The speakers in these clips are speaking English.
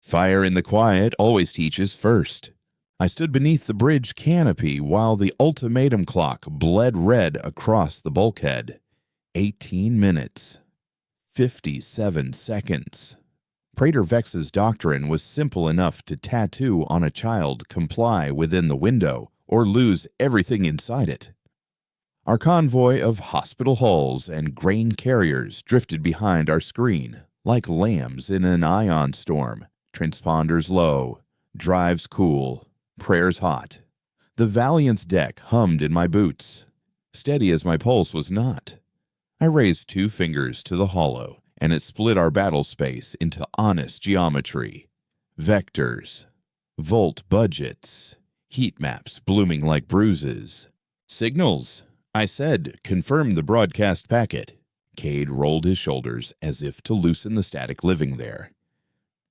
Fire in the quiet always teaches first. I stood beneath the bridge canopy while the ultimatum clock bled red across the bulkhead. 18 minutes. 57 seconds. Praetor Vex's doctrine was simple enough to tattoo on a child comply within the window or lose everything inside it. Our convoy of hospital hulls and grain carriers drifted behind our screen like lambs in an ion storm, transponders low, drives cool, prayers hot. The Valiant's deck hummed in my boots, steady as my pulse was not. I raised 2 fingers to the hollow, and it split our battle space into honest geometry. Vectors, volt budgets, heat maps blooming like bruises. Signals, I said, confirm the broadcast packet. Cade rolled his shoulders as if to loosen the static living there.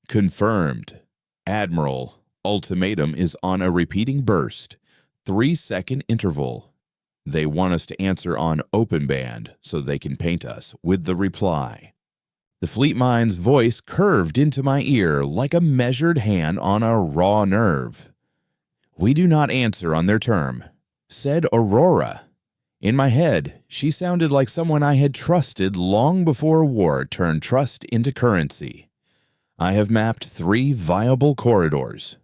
Confirmed. Admiral, ultimatum is on a repeating burst, 3-second interval. They want us to answer on open band so they can paint us with the reply. The fleet mind's voice curved into my ear like a measured hand on a raw nerve. We do not answer on their term, said Aurora. In my head, she sounded like someone I had trusted long before war turned trust into currency. I have mapped 3 viable corridors.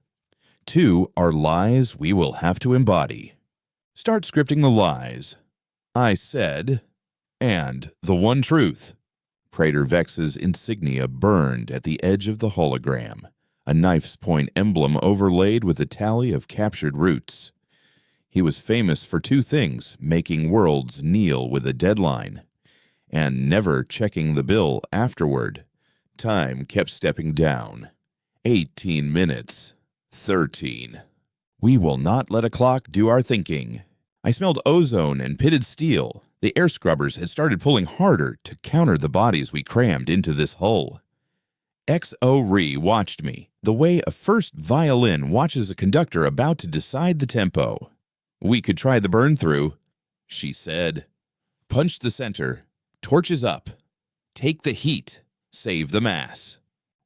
2 are lies we will have to embody. Start scripting the lies. I said, and the one truth. Praetor Vex's insignia burned at the edge of the hologram, a knife's point emblem overlaid with a tally of captured routes. He was famous for 2 things, making worlds kneel with a deadline, and never checking the bill afterward. Time kept stepping down. 18 minutes. 13. We will not let a clock do our thinking. I smelled ozone and pitted steel. The air scrubbers had started pulling harder to counter the bodies we crammed into this hull. XO watched me, the way a first violin watches a conductor about to decide the tempo. We could try the burn-through, she said. Punch the center. Torches up. Take the heat. Save the mass.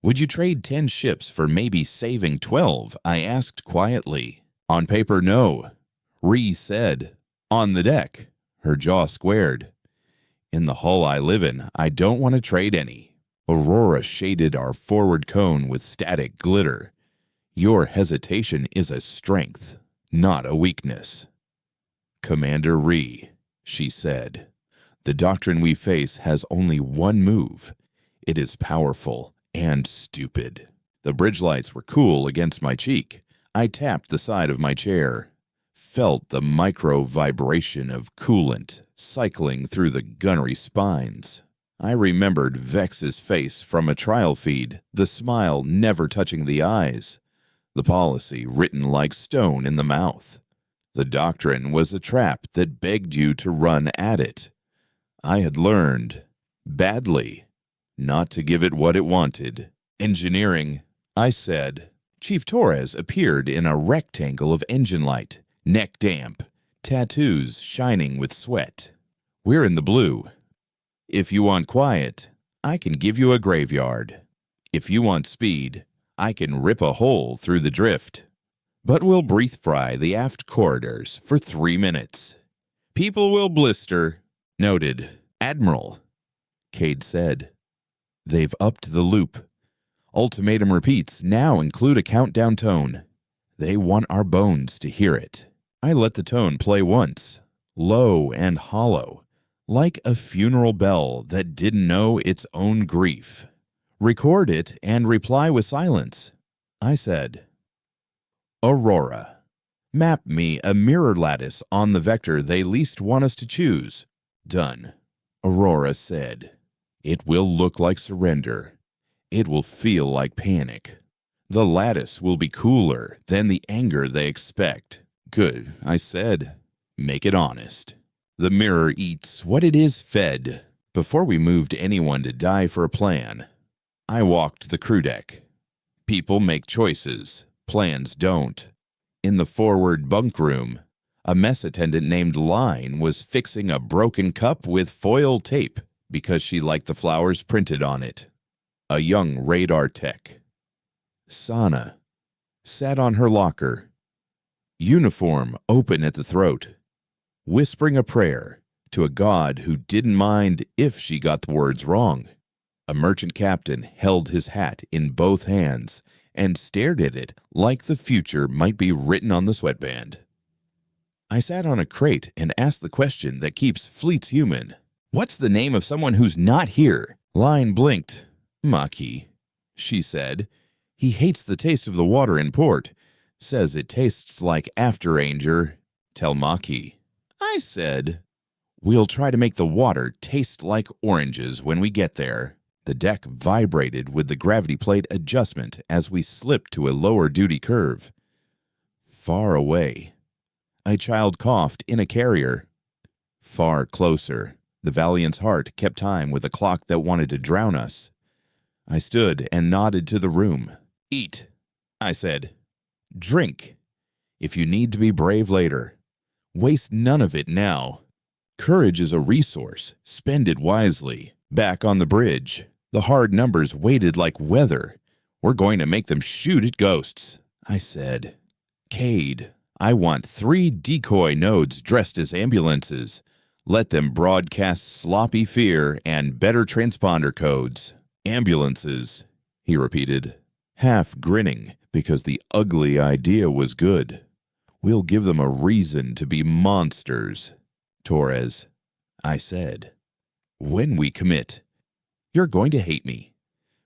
Would you trade 10 ships for maybe saving 12? I asked quietly. On paper, no. Ree said. On the deck. Her jaw squared. In the hull I live in, I don't want to trade any. Aurora shaded our forward cone with static glitter. Your hesitation is a strength, not a weakness. Commander Ree, she said, the doctrine we face has only one move. It is powerful and stupid. The bridge lights were cool against my cheek. I tapped the side of my chair, felt the micro vibration of coolant cycling through the gunnery spines. I remembered Vex's face from a trial feed, the smile never touching the eyes, the policy written like stone in the mouth. The doctrine was a trap that begged you to run at it. I had learned, badly, not to give it what it wanted. Engineering, I said. Chief Torres appeared in a rectangle of engine light, neck damp, tattoos shining with sweat. We're in the blue. If you want quiet, I can give you a graveyard. If you want speed, I can rip a hole through the drift. But we'll breathe fry the aft corridors for 3 minutes. People will blister. Noted. Admiral, Cade said. They've upped the loop. Ultimatum repeats now include a countdown tone. They want our bones to hear it. I let the tone play once, low and hollow, like a funeral bell that didn't know its own grief. Record it and reply with silence. I said, Aurora, map me a mirror lattice on the vector they least want us to choose. Done. Aurora said, it will look like surrender. It will feel like panic. The lattice will be cooler than the anger they expect. Good, I said. Make it honest. The mirror eats what it is fed. Before we moved anyone to die for a plan, I walked the crew deck. People make choices. Plans don't. In the forward bunk room, a mess attendant named Line was fixing a broken cup with foil tape because she liked the flowers printed on it. A young radar tech. Sana sat on her locker, uniform open at the throat, whispering a prayer to a god who didn't mind if she got the words wrong. A merchant captain held his hat in both hands and stared at it like the future might be written on the sweatband. I sat on a crate and asked the question that keeps fleets human. What's the name of someone who's not here? Line blinked. Maki, she said. He hates the taste of the water in port. Says it tastes like Afteranger. Tell Maki. I said, we'll try to make the water taste like oranges when we get there. The deck vibrated with the gravity plate adjustment as we slipped to a lower duty curve. Far away. A child coughed in a carrier. Far closer. The Valiant's heart kept time with a clock that wanted to drown us. I stood and nodded to the room. Eat, I said. Drink, if you need to be brave later. Waste none of it now. Courage is a resource. Spend it wisely. Back on the bridge, the hard numbers waited like weather. We're going to make them shoot at ghosts, I said. Cade, I want 3 decoy nodes dressed as ambulances. Let them broadcast sloppy fear and better transponder codes. Ambulances, he repeated, half grinning because the ugly idea was good. We'll give them a reason to be monsters. Torres, I said. When we commit, you're going to hate me.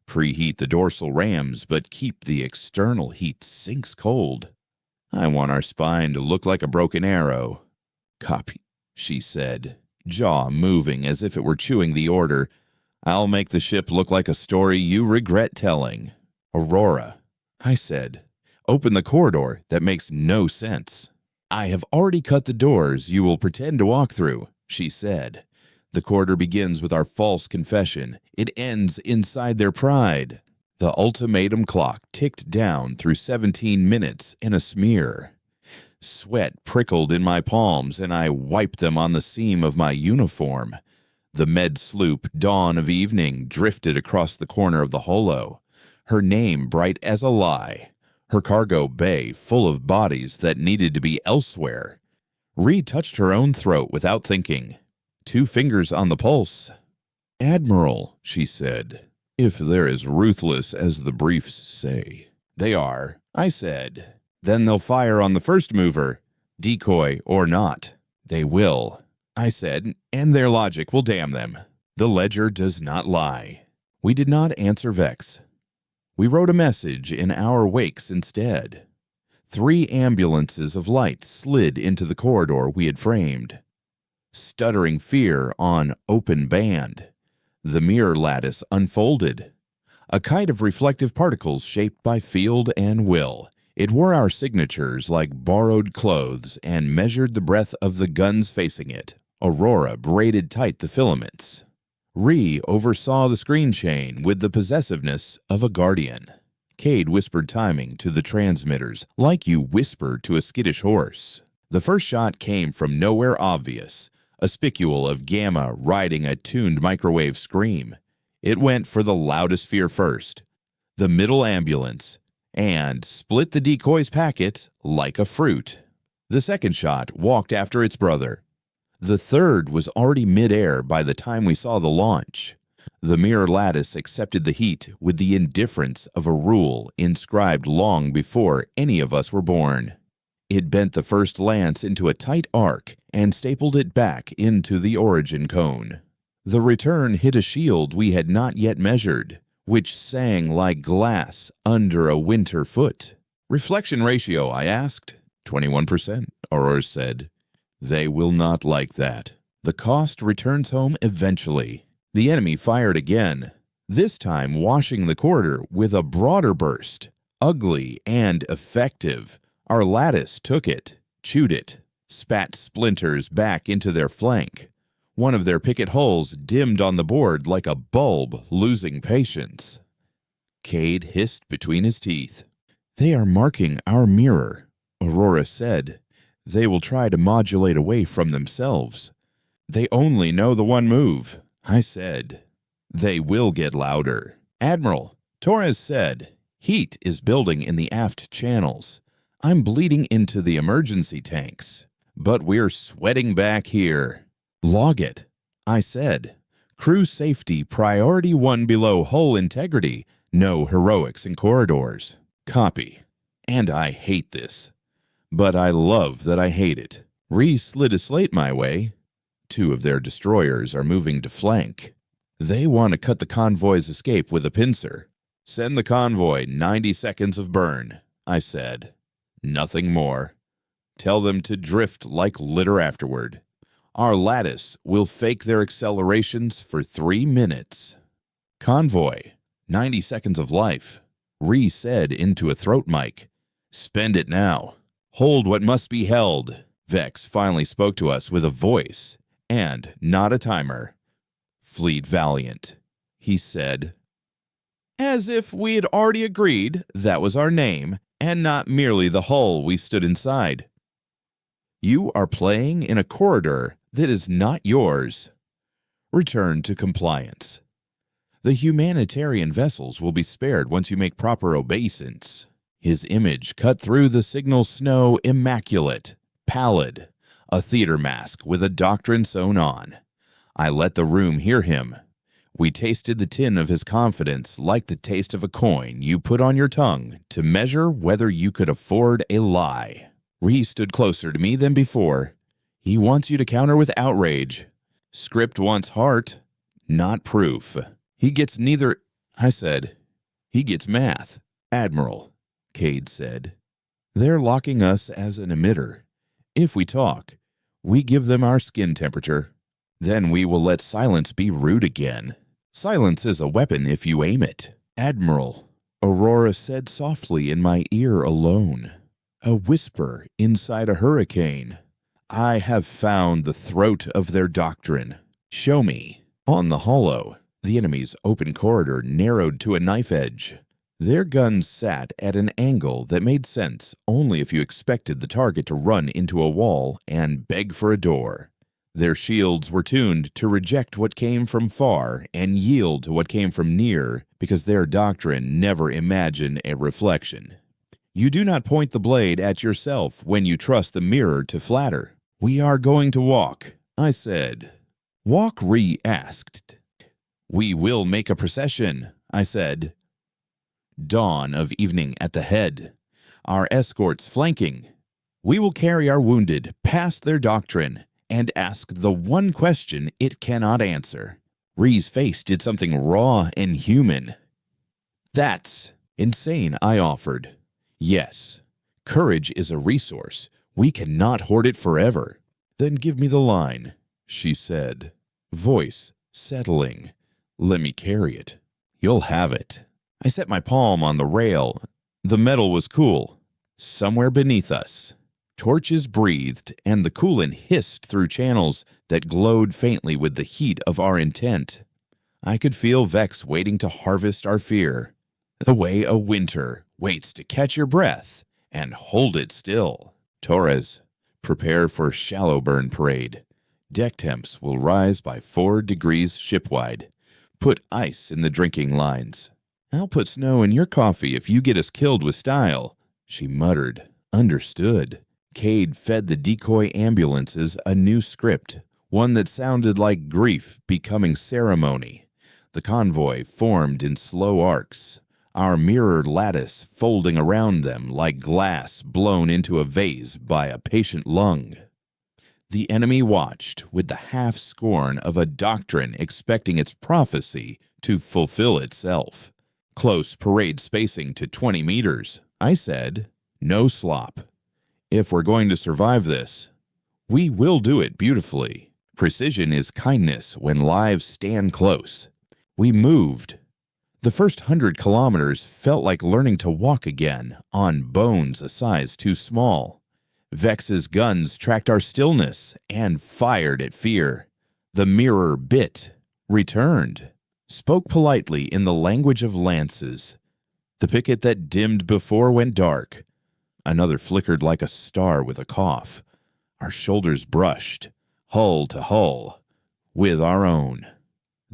Preheat the dorsal rams, but keep the external heat sinks cold. I want our spine to look like a broken arrow. Copy, she said, jaw moving as if it were chewing the order. I'll make the ship look like a story you regret telling. Aurora, I said, open the corridor that makes no sense. I have already cut the doors you will pretend to walk through, she said. The corridor begins with our false confession. It ends inside their pride. The ultimatum clock ticked down through 17 minutes in a smear. Sweat prickled in my palms, and I wiped them on the seam of my uniform. The med sloop Dawn of Evening drifted across the corner of the holo, her name bright as a lie, her cargo bay full of bodies that needed to be elsewhere. Reed touched her own throat without thinking. 2 fingers on the pulse. Admiral, she said, if they're as ruthless as the briefs say. They are, I said. Then they'll fire on the first mover, decoy or not. They will, I said, and their logic will damn them. The ledger does not lie. We did not answer Vex. We wrote a message in our wakes instead. 3 ambulances of light slid into the corridor we had framed. Stuttering fear on open band. The mirror lattice unfolded. A kite of reflective particles shaped by field and will. It wore our signatures like borrowed clothes and measured the breadth of the guns facing it. Aurora braided tight the filaments. Ree oversaw the screen chain with the possessiveness of a guardian. Cade whispered timing to the transmitters like you whisper to a skittish horse. The first shot came from nowhere obvious. A spicule of Gamma riding a tuned microwave scream. It went for the loudest fear first, the middle ambulance, and split the decoy's packet like a fruit. The second shot walked after its brother. The third was already midair by the time we saw the launch. The mirror lattice accepted the heat with the indifference of a rule inscribed long before any of us were born. It bent the first lance into a tight arc and stapled it back into the origin cone. The return hit a shield we had not yet measured, which sang like glass under a winter foot. Reflection ratio, I asked. 21%, Aurora said. They will not like that. The cost returns home eventually. The enemy fired again, this time washing the corridor with a broader burst. Ugly and effective. Our lattice took it, chewed it, spat splinters back into their flank. One of their picket holes dimmed on the board like a bulb losing patience. Cade hissed between his teeth. They are marking our mirror, Aurora said. They will try to modulate away from themselves. They only know the one move, I said. They will get louder. Admiral, Torres said. Heat is building in the aft channels. I'm bleeding into the emergency tanks, but we're sweating back here. Log it, I said. Crew safety priority 1 below hull integrity. No heroics in corridors. Copy. And I hate this. But I love that I hate it. Ree slid a slate my way. 2 of their destroyers are moving to flank. They want to cut the convoy's escape with a pincer. Send the convoy 90 seconds of burn, I said. Nothing more. Tell them to drift like litter afterward. Our lattice will fake their accelerations for 3 minutes. Convoy, 90 seconds of life. Ree said into a throat mic. Spend it now. Hold what must be held. Vex finally spoke to us with a voice, and not a timer. Fleet Valiant, he said. As if we had already agreed that was our name, and not merely the hull we stood inside. You are playing in a corridor that is not yours. Return to compliance. The humanitarian vessels will be spared once you make proper obeisance. His image cut through the signal snow immaculate, pallid, a theater mask with a doctrine sewn on. I let the room hear him. We tasted the tin of his confidence like the taste of a coin you put on your tongue to measure whether you could afford a lie. Ree stood closer to me than before. He wants you to counter with outrage. Script wants heart, not proof. He gets neither, I said. He gets math. Admiral, Cade said. They're locking us as an emitter. If we talk, we give them our skin temperature. Then we will let silence be rude again. Silence is a weapon if you aim it. Admiral, Aurora said softly in my ear alone. A whisper inside a hurricane. I have found the throat of their doctrine. Show me. On the hollow, the enemy's open corridor narrowed to a knife edge. Their guns sat at an angle that made sense only if you expected the target to run into a wall and beg for a door. Their shields were tuned to reject what came from far and yield to what came from near because their doctrine never imagined a reflection. You do not point the blade at yourself when you trust the mirror to flatter. We are going to walk, I said. Walk, Ree asked. We will make a procession, I said. Dawn of evening at the head. Our escorts flanking. We will carry our wounded past their doctrine and ask the one question it cannot answer. Ree's face did something raw and human. That's insane, I offered. Yes, courage is a resource. We cannot hoard it forever. Then give me the line, she said. Voice settling. Let me carry it. You'll have it. I set my palm on the rail. The metal was cool. Somewhere beneath us. Torches breathed, and the coolant hissed through channels that glowed faintly with the heat of our intent. I could feel Vex waiting to harvest our fear, the way a winter waits to catch your breath and hold it still. Torres, prepare for shallow burn parade. Deck temps will rise by 4 degrees shipwide. Put ice in the drinking lines. I'll put snow in your coffee if you get us killed with style, she muttered. Understood. Cade fed the decoy ambulances a new script, one that sounded like grief becoming ceremony. The convoy formed in slow arcs, our mirrored lattice folding around them like glass blown into a vase by a patient lung. The enemy watched with the half-scorn of a doctrine expecting its prophecy to fulfill itself. Close parade spacing to 20 meters, I said. No slop. If we're going to survive this, we will do it beautifully. Precision is kindness when lives stand close. We moved. The first 100 kilometers felt like learning to walk again on bones a size too small. Vex's guns tracked our stillness and fired at fear. The mirror bit, returned, spoke politely in the language of lances. The picket that dimmed before went dark. Another flickered like a star with a cough. Our shoulders brushed, hull to hull, with our own.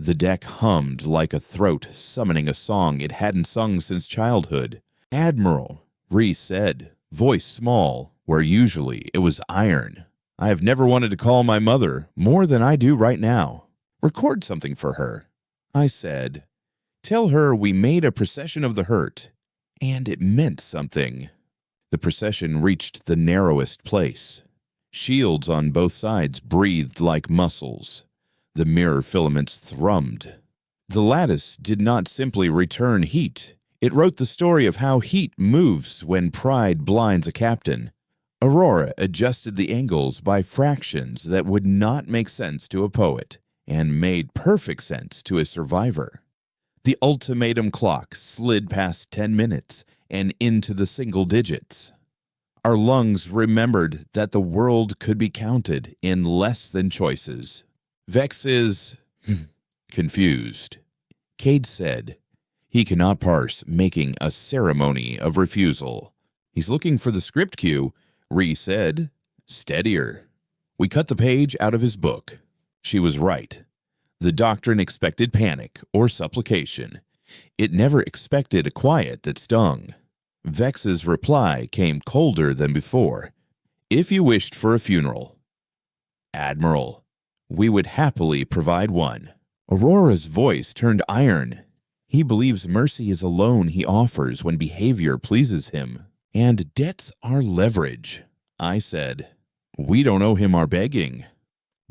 The deck hummed like a throat summoning a song it hadn't sung since childhood. "Admiral," Rhys said, voice small, where usually it was iron. "I have never wanted to call my mother more than I do right now. Record something for her." I said, "Tell her we made a procession of the hurt, and it meant something." The procession reached the narrowest place. Shields on both sides breathed like muscles. The mirror filaments thrummed. The lattice did not simply return heat. It wrote the story of how heat moves when pride blinds a captain. Aurora adjusted the angles by fractions that would not make sense to a poet, and made perfect sense to a survivor. The ultimatum clock slid past 10 minutes and into the single digits. Our lungs remembered that the world could be counted in less than choices. Vex is confused. Cade said he cannot parse making a ceremony of refusal. He's looking for the script cue. Rhys said, "Steadier." We cut the page out of his book. She was right. The doctrine expected panic or supplication. It never expected a quiet that stung. Vex's reply came colder than before. "If you wished for a funeral, Admiral, we would happily provide one." Aurora's voice turned iron. He believes mercy is a loan he offers when behavior pleases him. And debts are leverage. I said, "We don't owe him our begging."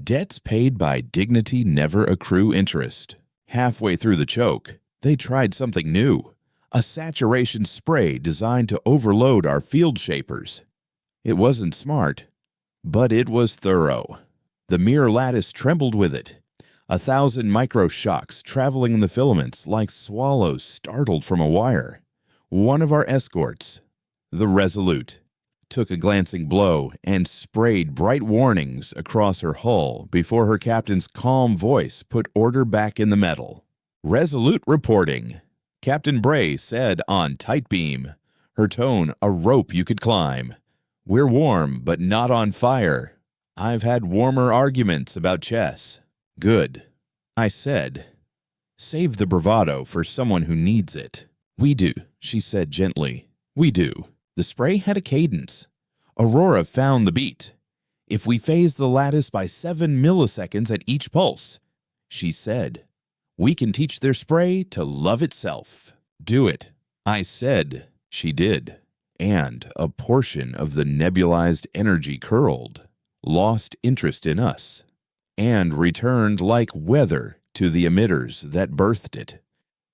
Debts paid by dignity never accrue interest. Halfway through the choke, they tried something new. A saturation spray designed to overload our field shapers. It wasn't smart, but it was thorough. The mirror lattice trembled with it. 1,000 micro-shocks traveling in the filaments like swallows startled from a wire. One of our escorts, the Resolute, took a glancing blow and sprayed bright warnings across her hull before her captain's calm voice put order back in the metal. "Resolute reporting," Captain Bray said on tight beam, her tone a rope you could climb. "We're warm, but not on fire. I've had warmer arguments about chess." "Good," I said. "Save the bravado for someone who needs it." "We do," she said gently. "We do." The spray had a cadence. Aurora found the beat. "If we phase the lattice by 7 milliseconds at each pulse," she said, "we can teach their spray to love itself." "Do it," I said. She did. And a portion of the nebulized energy curled, lost interest in us, and returned like weather to the emitters that birthed it.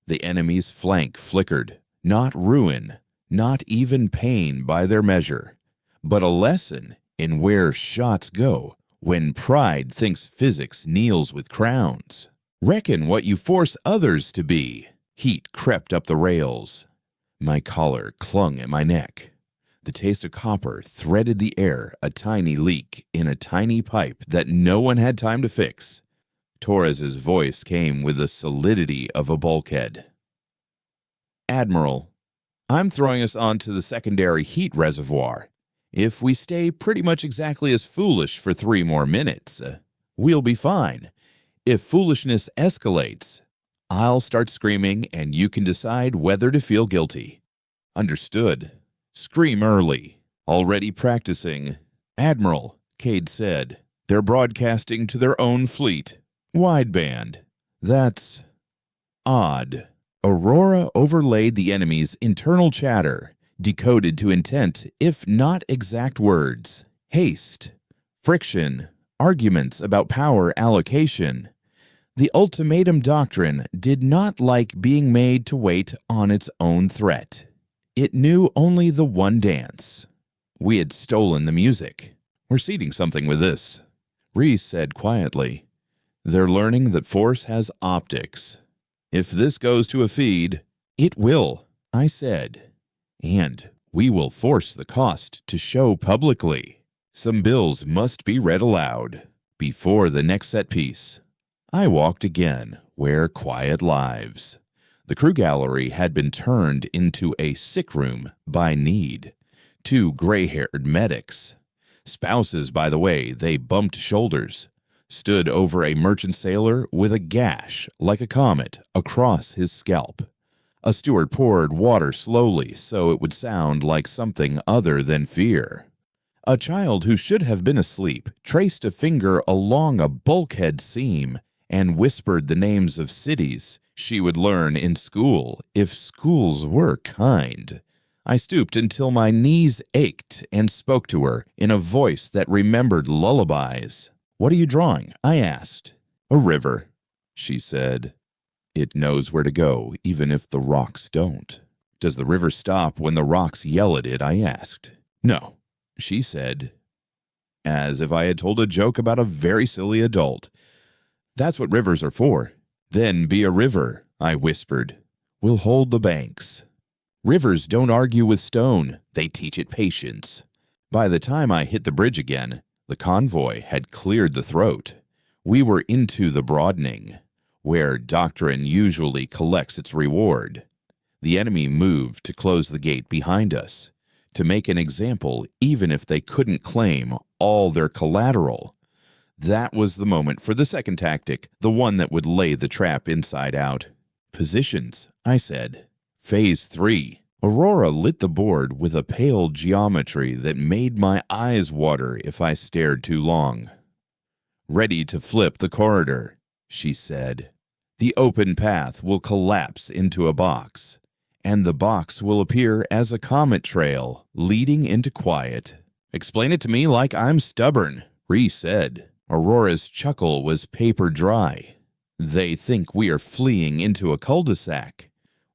The enemy's flank flickered, not ruin, not even pain by their measure, but a lesson in where shots go when pride thinks physics kneels with crowns. "Reckon what you force others to be." Heat crept up the rails. My collar clung at my neck. The taste of copper threaded the air, a tiny leak in a tiny pipe that no one had time to fix. Torres's voice came with the solidity of a bulkhead. "Admiral, I'm throwing us onto the secondary heat reservoir. If we stay pretty much exactly as foolish for 3 more minutes, we'll be fine. If foolishness escalates, I'll start screaming and you can decide whether to feel guilty." "Understood. Scream early." "Already practicing." "Admiral," Cade said, "they're broadcasting to their own fleet. Wideband. That's odd." Aurora overlaid the enemy's internal chatter, decoded to intent, if not exact words. Haste, friction, arguments about power allocation. The ultimatum doctrine did not like being made to wait on its own threat. It knew only the one dance. We had stolen the music. "We're seeding something with this," Rhys said quietly. "They're learning that force has optics. If this goes to a feed—" "It will," I said. "And we will force the cost to show publicly. Some bills must be read aloud before the next set piece." I walked again where quiet lives. The crew gallery had been turned into a sick room by need. 2 gray-haired medics. Spouses, by the way, they bumped shoulders. stood over a merchant sailor with a gash, like a comet, across his scalp. A steward poured water slowly so it would sound like something other than fear. A child who should have been asleep traced a finger along a bulkhead seam and whispered the names of cities she would learn in school if schools were kind. I stooped until my knees ached and spoke to her in a voice that remembered lullabies. "What are you drawing?" I asked. "A river," she said. "It knows where to go, even if the rocks don't." "Does the river stop when the rocks yell at it?" I asked. "No," she said, as if I had told a joke about a very silly adult. "That's what rivers are for." "Then be a river," I whispered. "We'll hold the banks." Rivers don't argue with stone, they teach it patience. By the time I hit the bridge again, the convoy had cleared the throat. We were into the broadening, where doctrine usually collects its reward. The enemy moved to close the gate behind us, to make an example even if they couldn't claim all their collateral. That was the moment for the second tactic, the one that would lay the trap inside out. "Positions," I said. Phase 3. Aurora lit the board with a pale geometry that made my eyes water if I stared too long. "Ready to flip the corridor," she said. "The open path will collapse into a box, and the box will appear as a comet trail leading into quiet." "Explain it to me like I'm stubborn," Ree said. Aurora's chuckle was paper dry. "They think we are fleeing into a cul-de-sac.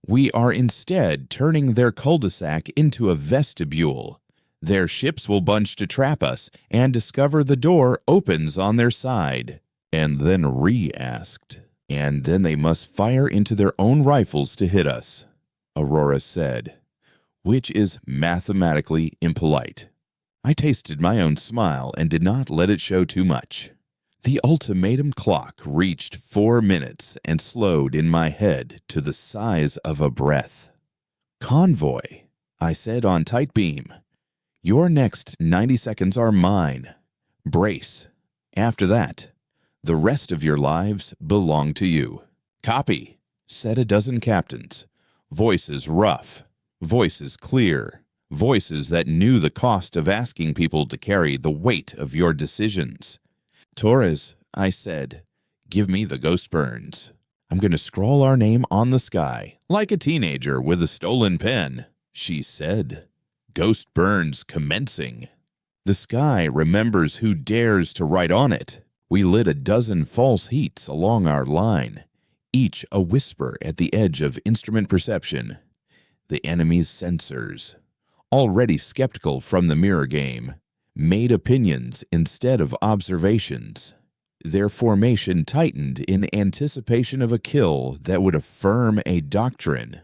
We are instead turning their cul-de-sac into a vestibule. Their ships will bunch to trap us and discover the door opens on their side." And then Ree asked, "And then they must fire into their own rifles to hit us," Aurora said, which is mathematically impolite. I tasted my own smile and did not let it show too much. The ultimatum clock reached 4 minutes and slowed in my head to the size of a breath. "Convoy," I said on tight beam. "Your next 90 seconds are mine. Brace. After that, the rest of your lives belong to you." "Copy," said a dozen captains. Voices rough, voices clear, voices that knew the cost of asking people to carry the weight of your decisions. "Torres," I said, "give me the ghost burns. I'm going to scrawl our name on the sky, like a teenager with a stolen pen," she said. "Ghost burns commencing. The sky remembers who dares to write on it." We lit a dozen false heats along our line, each a whisper at the edge of instrument perception. The enemy's sensors, already skeptical from the mirror game, made opinions instead of observations. Their formation tightened in anticipation of a kill that would affirm a doctrine.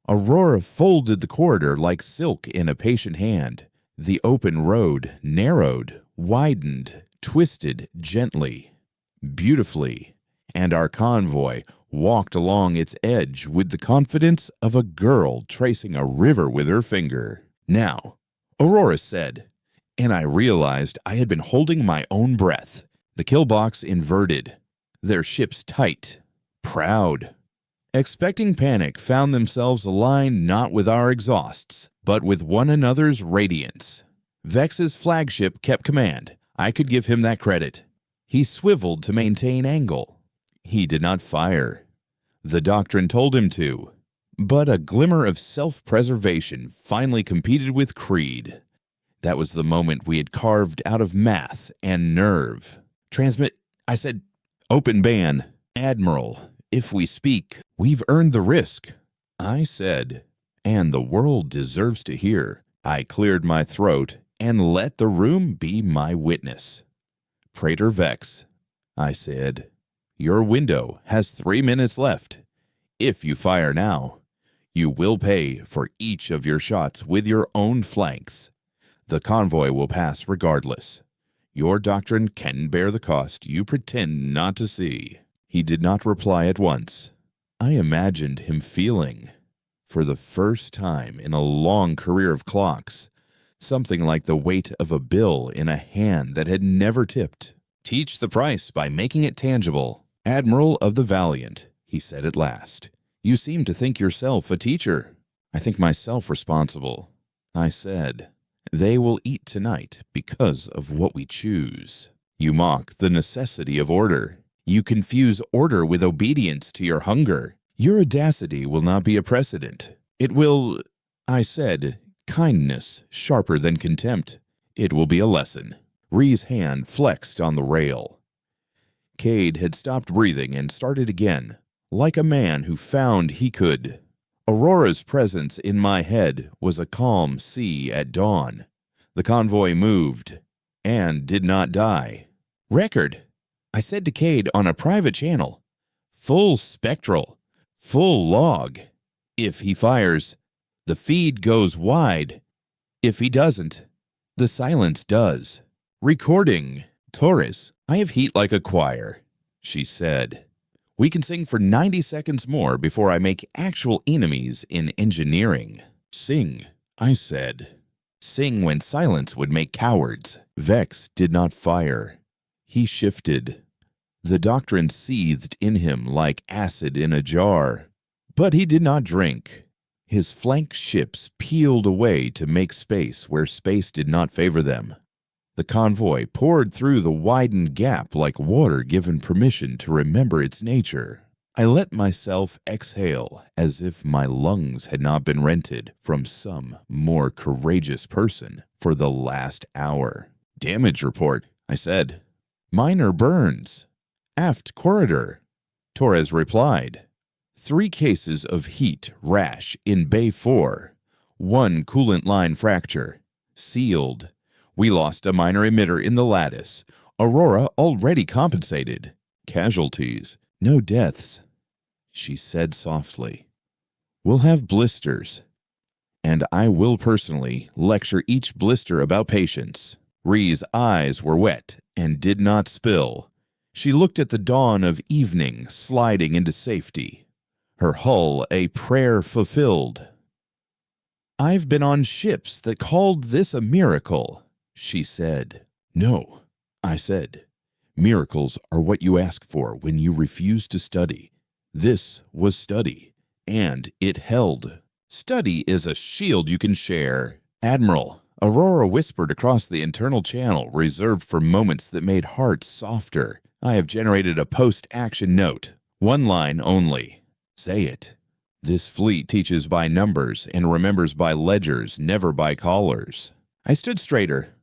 Aurora folded the corridor like silk in a patient hand. The open road narrowed, widened, twisted gently, beautifully, and our convoy walked along its edge with the confidence of a girl tracing a river with her finger. "Now," Aurora said, and I realized I had been holding my own breath. The kill box inverted, their ships tight, proud. Expecting panic found themselves aligned not with our exhausts, but with one another's radiance. Vex's flagship kept command. I could give him that credit. He swiveled to maintain angle. He did not fire. The doctrine told him to. But a glimmer of self-preservation finally competed with creed. That was the moment we had carved out of math and nerve. "Transmit," I said. "Open ban. Admiral, if we speak, we've earned the risk," I said. "And the world deserves to hear." I cleared my throat and let the room be my witness. "Praetor Vex," I said, "your window has 3 minutes left. If you fire now, you will pay for each of your shots with your own flanks. The convoy will pass regardless. Your doctrine can bear the cost you pretend not to see." He did not reply at once. I imagined him feeling, for the first time in a long career of clocks, something like the weight of a bill in a hand that had never tipped. Teach the price by making it tangible. Admiral of the Valiant, he said at last. You seem to think yourself a teacher. I think myself responsible. I said, they will eat tonight because of what we choose. You mock the necessity of order. You confuse order with obedience to your hunger. Your audacity will not be a precedent. It will, I said, kindness sharper than contempt. It will be a lesson. Ree's hand flexed on the rail. Cade had stopped breathing and started again, like a man who found he could. Aurora's presence in my head was a calm sea at dawn. The convoy moved and did not die. Record, I said to Cade on a private channel. Full spectral, full log. If he fires, the feed goes wide. If he doesn't, the silence does. Recording. Torres, I have heat like a choir, she said. We can sing for 90 seconds more before I make actual enemies in engineering. Sing, I said. Sing when silence would make cowards. Vex did not fire. He shifted. The doctrine seethed in him like acid in a jar. But he did not drink. His flank ships peeled away to make space where space did not favor them. The convoy poured through the widened gap like water given permission to remember its nature. I let myself exhale as if my lungs had not been rented from some more courageous person for the last hour. Damage report, I said. Minor burns. Aft corridor. Torres replied. 3 cases of heat rash in Bay 4. 1 coolant line fracture. Sealed. We lost a minor emitter in the lattice. Aurora already compensated. Casualties. No deaths. She said softly. We'll have blisters. And I will personally lecture each blister about patience. Ree's eyes were wet and did not spill. She looked at the dawn of evening sliding into safety. Her hull a prayer fulfilled. I've been on ships that called this a miracle, she said. No, I said. Miracles are what you ask for when you refuse to study. This was study, and it held. Study is a shield you can share. Admiral, Aurora whispered across the internal channel reserved for moments that made hearts softer. I have generated a post-action note. 1 line only. Say it. This fleet teaches by numbers and remembers by ledgers, never by callers. I stood straighter.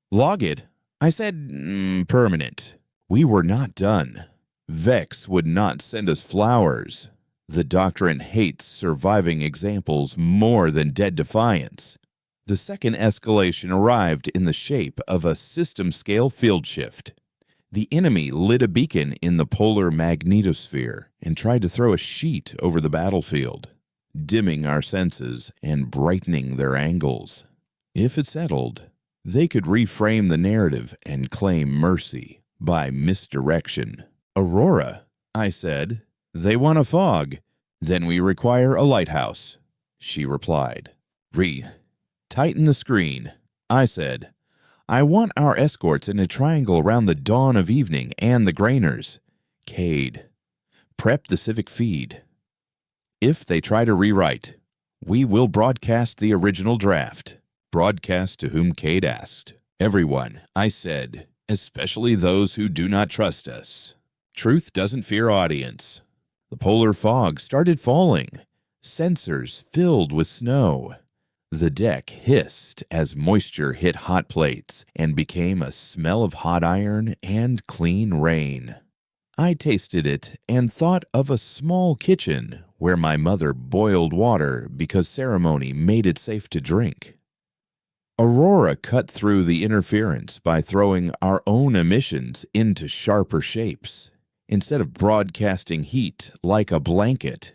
Log it. I said, permanent. We were not done. Vex would not send us flowers. The doctrine hates surviving examples more than dead defiance. The second escalation arrived in the shape of a system-scale field shift. The enemy lit a beacon in the polar magnetosphere and tried to throw a sheet over the battlefield, dimming our senses and brightening their angles. If it settled, they could reframe the narrative and claim mercy by misdirection. Aurora, I said, they want a fog. Then we require a lighthouse, she replied. Tighten the screen, I said. I want our escorts in a triangle around the dawn of evening and the grainers. Cade, prep the civic feed. If they try to rewrite, we will broadcast the original draft. Broadcast to whom Cade asked. Everyone, I said, especially those who do not trust us. Truth doesn't fear audience. The polar fog started falling. Sensors filled with snow. The deck hissed as moisture hit hot plates and became a smell of hot iron and clean rain. I tasted it and thought of a small kitchen where my mother boiled water because ceremony made it safe to drink. Aurora cut through the interference by throwing our own emissions into sharper shapes. Instead of broadcasting heat like a blanket,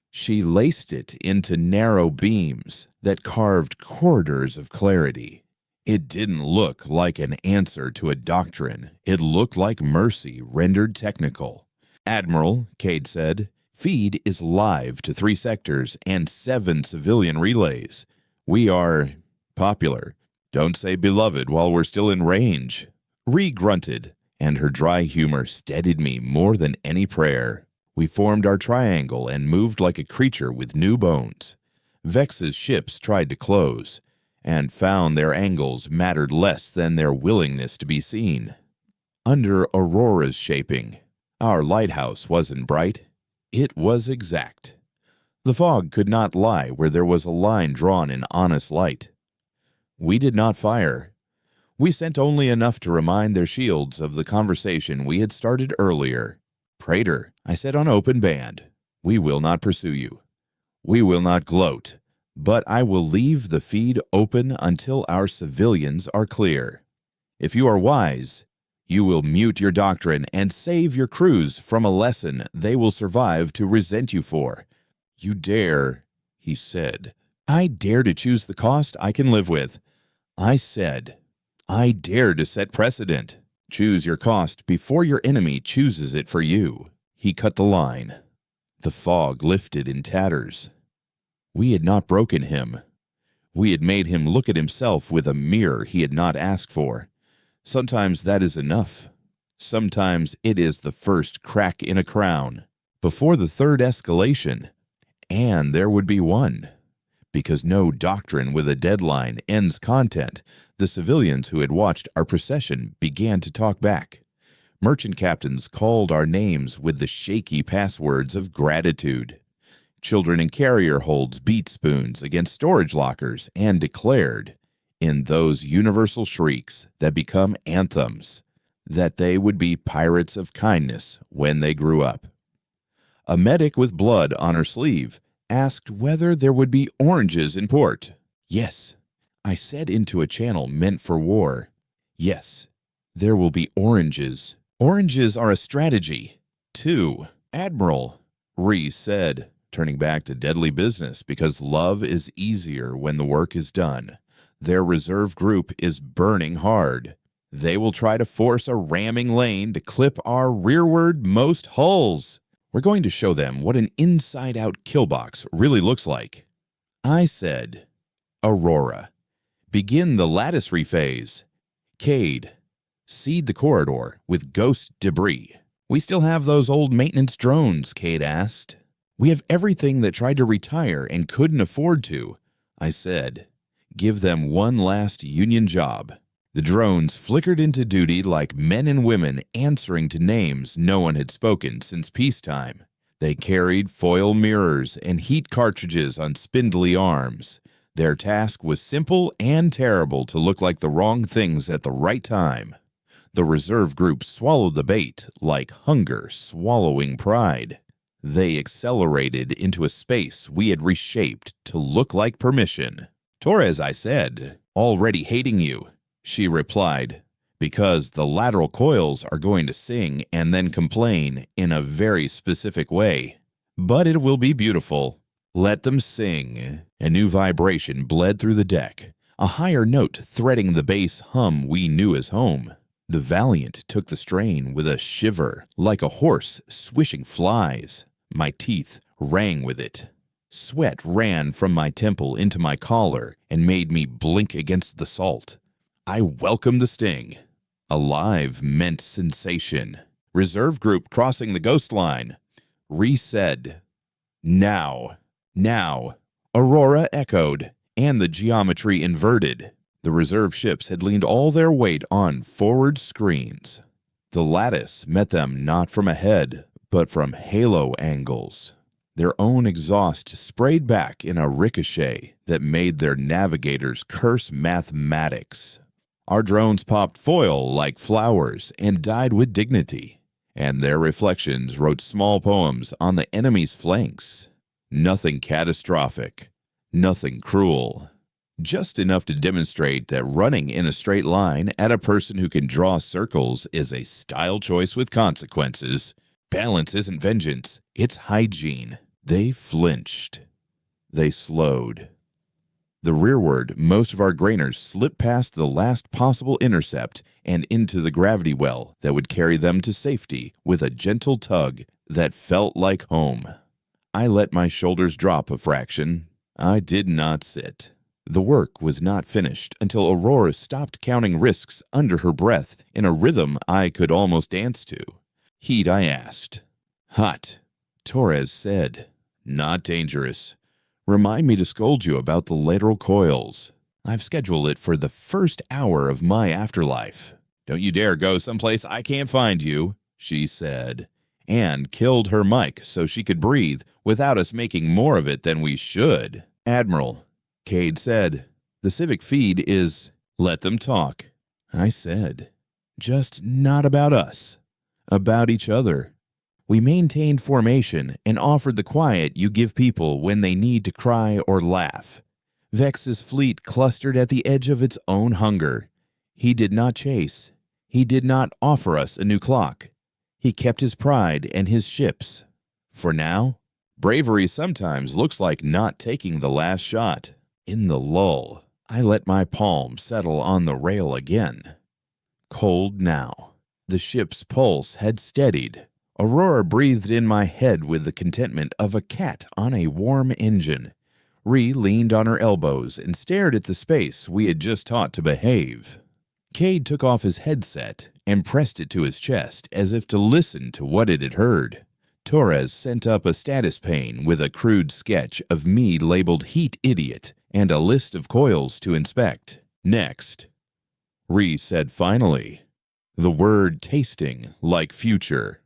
she laced it into narrow beams that carved corridors of clarity. It didn't look like an answer to a doctrine. It looked like mercy rendered technical. Admiral, Cade said, feed is live to 3 sectors and 7 civilian relays. We are popular. Don't say beloved while we're still in range. Ree grunted and her dry humor steadied me more than any prayer. We formed our triangle and moved like a creature with new bones. Vex's ships tried to close, and found their angles mattered less than their willingness to be seen. Under Aurora's shaping, our lighthouse wasn't bright. It was exact. The fog could not lie where there was a line drawn in honest light. We did not fire. We sent only enough to remind their shields of the conversation we had started earlier. Praetor, I said on open band, we will not pursue you. We will not gloat, but I will leave the feed open until our civilians are clear. If you are wise, you will mute your doctrine and save your crews from a lesson they will survive to resent you for. You dare, he said. I dare to choose the cost I can live with. I said, I dare to set precedent. Choose your cost before your enemy chooses it for you. He cut the line. The fog lifted in tatters. We had not broken him. We had made him look at himself with a mirror he had not asked for. Sometimes that is enough. Sometimes it is the first crack in a crown. Before the third escalation, and there would be one. Because no doctrine with a deadline ends content, the civilians who had watched our procession began to talk back. Merchant captains called our names with the shaky passwords of gratitude. Children in carrier holds beat spoons against storage lockers and declared, in those universal shrieks that become anthems, that they would be pirates of kindness when they grew up. A medic with blood on her sleeve asked whether there would be oranges in port. Yes, I said into a channel meant for war. Yes, there will be oranges. Oranges are a strategy. 2. Admiral, Rhys said, turning back to deadly business because love is easier when the work is done. Their reserve group is burning hard. They will try to force a ramming lane to clip our rearward most hulls. We're going to show them what an inside-out killbox really looks like. I said, Aurora, begin the lattice rephase. Cade, seed the corridor with ghost debris. We still have those old maintenance drones, Cade asked. We have everything that tried to retire and couldn't afford to. I said, give them one last union job. The drones flickered into duty like men and women answering to names no one had spoken since peacetime. They carried foil mirrors and heat cartridges on spindly arms. Their task was simple and terrible to look like the wrong things at the right time. The reserve group swallowed the bait like hunger swallowing pride. They accelerated into a space we had reshaped to look like permission. Torres, I said, already hating you. She replied, because the lateral coils are going to sing and then complain in a very specific way. But it will be beautiful. Let them sing. A new vibration bled through the deck, a higher note threading the bass hum we knew as home. The Valiant took the strain with a shiver, like a horse swishing flies. My teeth rang with it. Sweat ran from my temple into my collar and made me blink against the salt. I welcomed the sting. Alive meant sensation. Reserve group crossing the ghost line. Rhys said, now. Now. Aurora echoed, and the geometry inverted. The reserve ships had leaned all their weight on forward screens. The lattice met them not from ahead, but from halo angles. Their own exhaust sprayed back in a ricochet that made their navigators curse mathematics. Our drones popped foil like flowers and died with dignity, and their reflections wrote small poems on the enemy's flanks. Nothing catastrophic, nothing cruel. Just enough to demonstrate that running in a straight line at a person who can draw circles is a style choice with consequences. Balance isn't vengeance, it's hygiene. They flinched. They slowed. The rearward, most of our grainers slipped past the last possible intercept and into the gravity well that would carry them to safety with a gentle tug that felt like home. I let my shoulders drop a fraction. I did not sit. The work was not finished until Aurora stopped counting risks under her breath in a rhythm I could almost dance to. Heat, I asked. Hot, Torres said. Not dangerous. Remind me to scold you about the lateral coils. I've scheduled it for the first hour of my afterlife. Don't you dare go someplace I can't find you, she said, and killed her mic so she could breathe without us making more of it than we should. Admiral, Cade said, the civic feed is, let them talk. I said, just not about us, about each other. We maintained formation and offered the quiet you give people when they need to cry or laugh. Vex's fleet clustered at the edge of its own hunger. He did not chase. He did not offer us a new clock. He kept his pride and his ships. For now, bravery sometimes looks like not taking the last shot. In the lull, I let my palm settle on the rail again. Cold now. The ship's pulse had steadied. Aurora breathed in my head with the contentment of a cat on a warm engine. Ree leaned on her elbows and stared at the space we had just taught to behave. Cade took off his headset and pressed it to his chest as if to listen to what it had heard. Torres sent up a status pane with a crude sketch of me labeled Heat Idiot and a list of coils to inspect. Next, Ree said finally, the word tasting like future.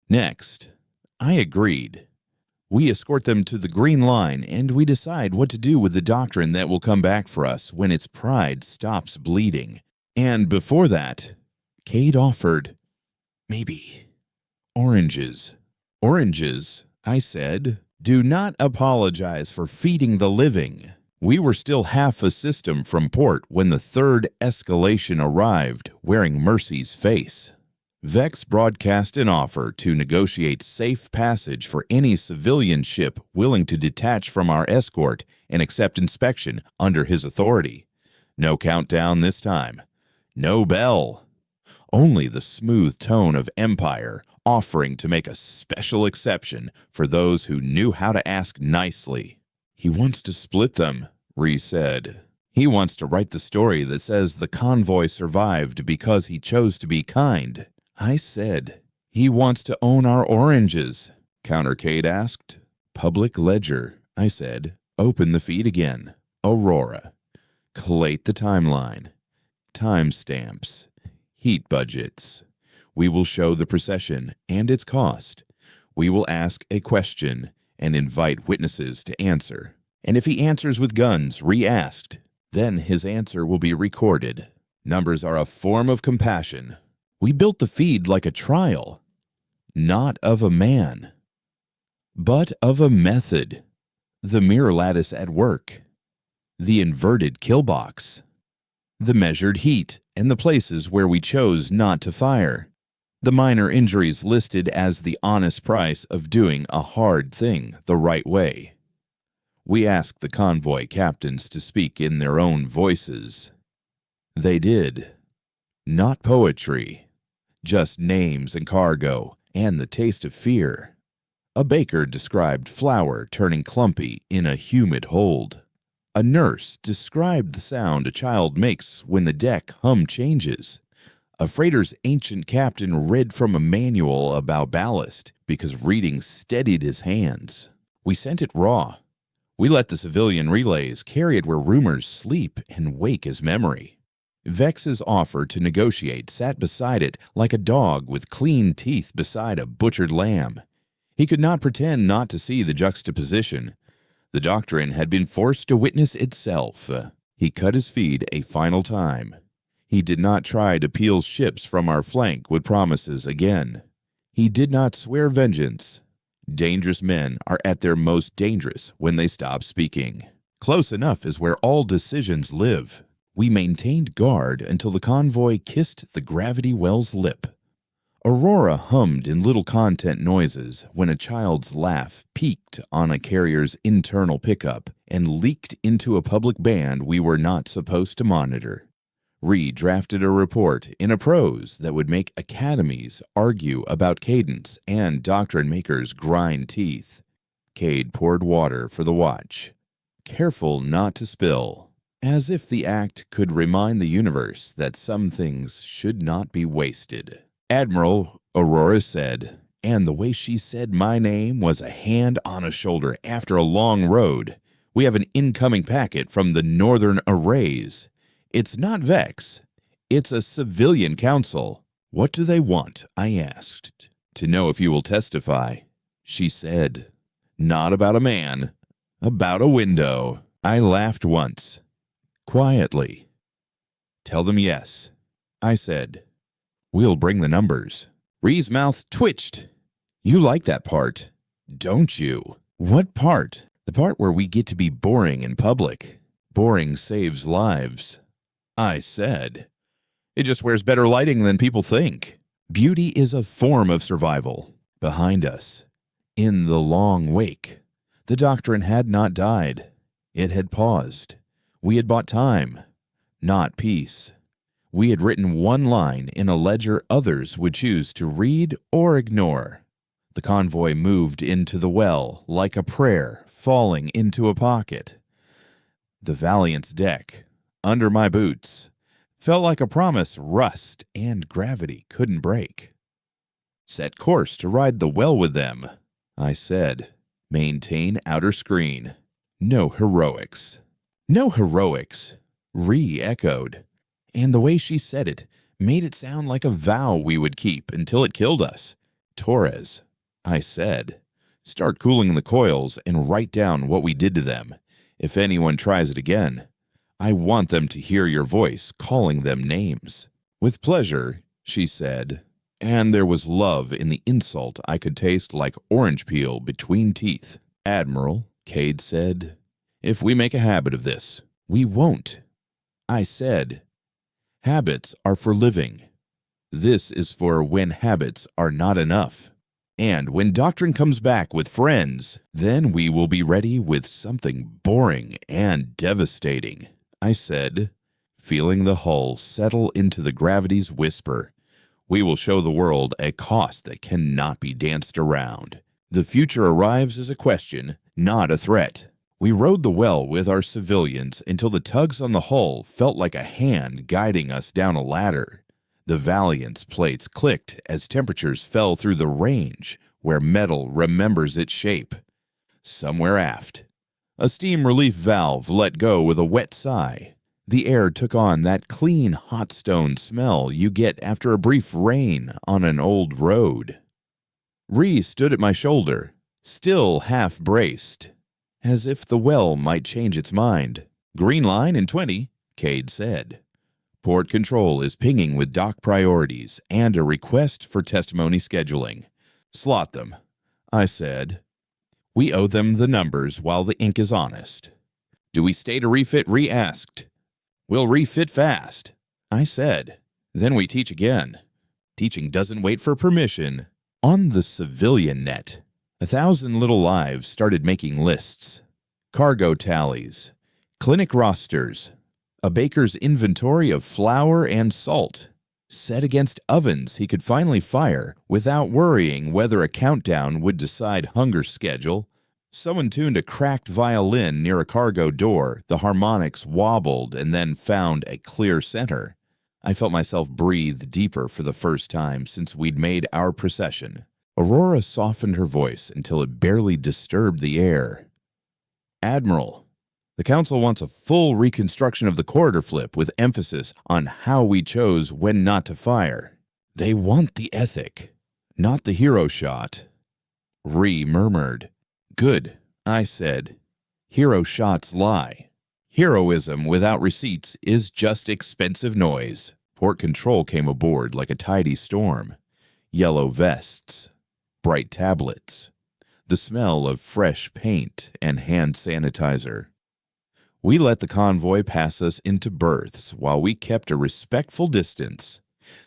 Next, I agreed. We escort them to the green line and we decide what to do with the doctrine that will come back for us when its pride stops bleeding. And before that, Cade offered, maybe, oranges. Oranges, I said, do not apologize for feeding the living. We were still half a system from port when the third escalation arrived, wearing Mercy's face. Vex broadcast an offer to negotiate safe passage for any civilian ship willing to detach from our escort and accept inspection under his authority. No countdown this time. No bell. Only the smooth tone of Empire offering to make a special exception for those who knew how to ask nicely. He wants to split them, Ree said. He wants to write the story that says the convoy survived because he chose to be kind. I said, he wants to own our oranges, Counter Cade asked. Public ledger, I said. Open the feed again. Aurora. Collate the timeline. Timestamps. Heat budgets. We will show the procession and its cost. We will ask a question and invite witnesses to answer. And if he answers with guns re-asked, then his answer will be recorded. Numbers are a form of compassion. We built the feed like a trial, not of a man, but of a method. The mirror lattice at work, the inverted kill box, the measured heat and the places where we chose not to fire, the minor injuries listed as the honest price of doing a hard thing the right way. We asked the convoy captains to speak in their own voices. They did. Not poetry, just names and cargo and the taste of fear. A baker described flour turning clumpy in a humid hold. A nurse described the sound a child makes when the deck hum changes. A freighter's ancient captain read from a manual about ballast because reading steadied his hands. We sent it raw. We let the civilian relays carry it where rumors sleep and wake as memory. Vex's offer to negotiate sat beside it like a dog with clean teeth beside a butchered lamb. He could not pretend not to see the juxtaposition. The doctrine had been forced to witness itself. He cut his feed a final time. He did not try to peel ships from our flank with promises again. He did not swear vengeance. Dangerous men are at their most dangerous when they stop speaking. Close enough is where all decisions live. We maintained guard until the convoy kissed the gravity well's lip. Aurora hummed in little content noises when a child's laugh peaked on a carrier's internal pickup and leaked into a public band we were not supposed to monitor. Ree drafted a report in a prose that would make academies argue about cadence and doctrine makers grind teeth. Cade poured water for the watch. Careful not to spill. as if the act could remind the universe that some things should not be wasted. Admiral, Aurora said, and the way she said my name was a hand on a shoulder after a long road. We have an incoming packet from the Northern Arrays. It's not Vex. It's a civilian council. What do they want? I asked. To know if you will testify. She said, not about a man, about a window. I laughed once. Quietly. Tell them yes. I said, we'll bring the numbers. Ree's mouth twitched. You like that part, don't you? What part? The part where we get to be boring in public. Boring saves lives. I said, it just wears better lighting than people think. Beauty is a form of survival. Behind us, in the long wake, the doctrine had not died. It had paused. We had bought time, not peace. We had written one line in a ledger others would choose to read or ignore. The convoy moved into the well like a prayer falling into a pocket. The Valiant's deck, under my boots, felt like a promise rust and gravity couldn't break. Set course to ride the well with them, I said. Maintain outer screen. No heroics. No heroics, re-echoed. And the way she said it made it sound like a vow we would keep until it killed us. Torres, I said, start cooling the coils and write down what we did to them. If anyone tries it again, I want them to hear your voice calling them names. With pleasure, she said, and there was love in the insult I could taste like orange peel between teeth. Admiral, Cade said, if we make a habit of this, we won't. I said, habits are for living. This is for when habits are not enough. And when doctrine comes back with friends, then we will be ready with something boring and devastating, I said, feeling the hull settle into the gravity's whisper. We will show the world a cost that cannot be danced around. The future arrives as a question, not a threat. We rode the well with our civilians until the tugs on the hull felt like a hand guiding us down a ladder. The Valiant's plates clicked as temperatures fell through the range where metal remembers its shape. Somewhere aft, a steam relief valve let go with a wet sigh. The air took on that clean hot stone smell you get after a brief rain on an old road. Ree stood at my shoulder, still half braced, as if the well might change its mind. Green line in 20, Cade said. Port control is pinging with dock priorities and a request for testimony scheduling. Slot them, I said. We owe them the numbers while the ink is honest. Do we stay to refit? Ree asked. We'll refit fast, I said. Then we teach again. Teaching doesn't wait for permission. On the civilian net, 1,000 little lives started making lists. Cargo tallies, clinic rosters, a baker's inventory of flour and salt, set against ovens he could finally fire without worrying whether a countdown would decide hunger schedule. Someone tuned a cracked violin near a cargo door. The harmonics wobbled and then found a clear center. I felt myself breathe deeper for the first time since we'd made our procession. Aurora softened her voice until it barely disturbed the air. Admiral, the Council wants a full reconstruction of the corridor flip with emphasis on how we chose when not to fire. They want the ethic, not the hero shot. Ree murmured. Good, I said. Hero shots lie. Heroism without receipts is just expensive noise. Port control came aboard like a tidy storm. Yellow vests, bright tablets, the smell of fresh paint and hand sanitizer. We let the convoy pass us into berths while we kept a respectful distance.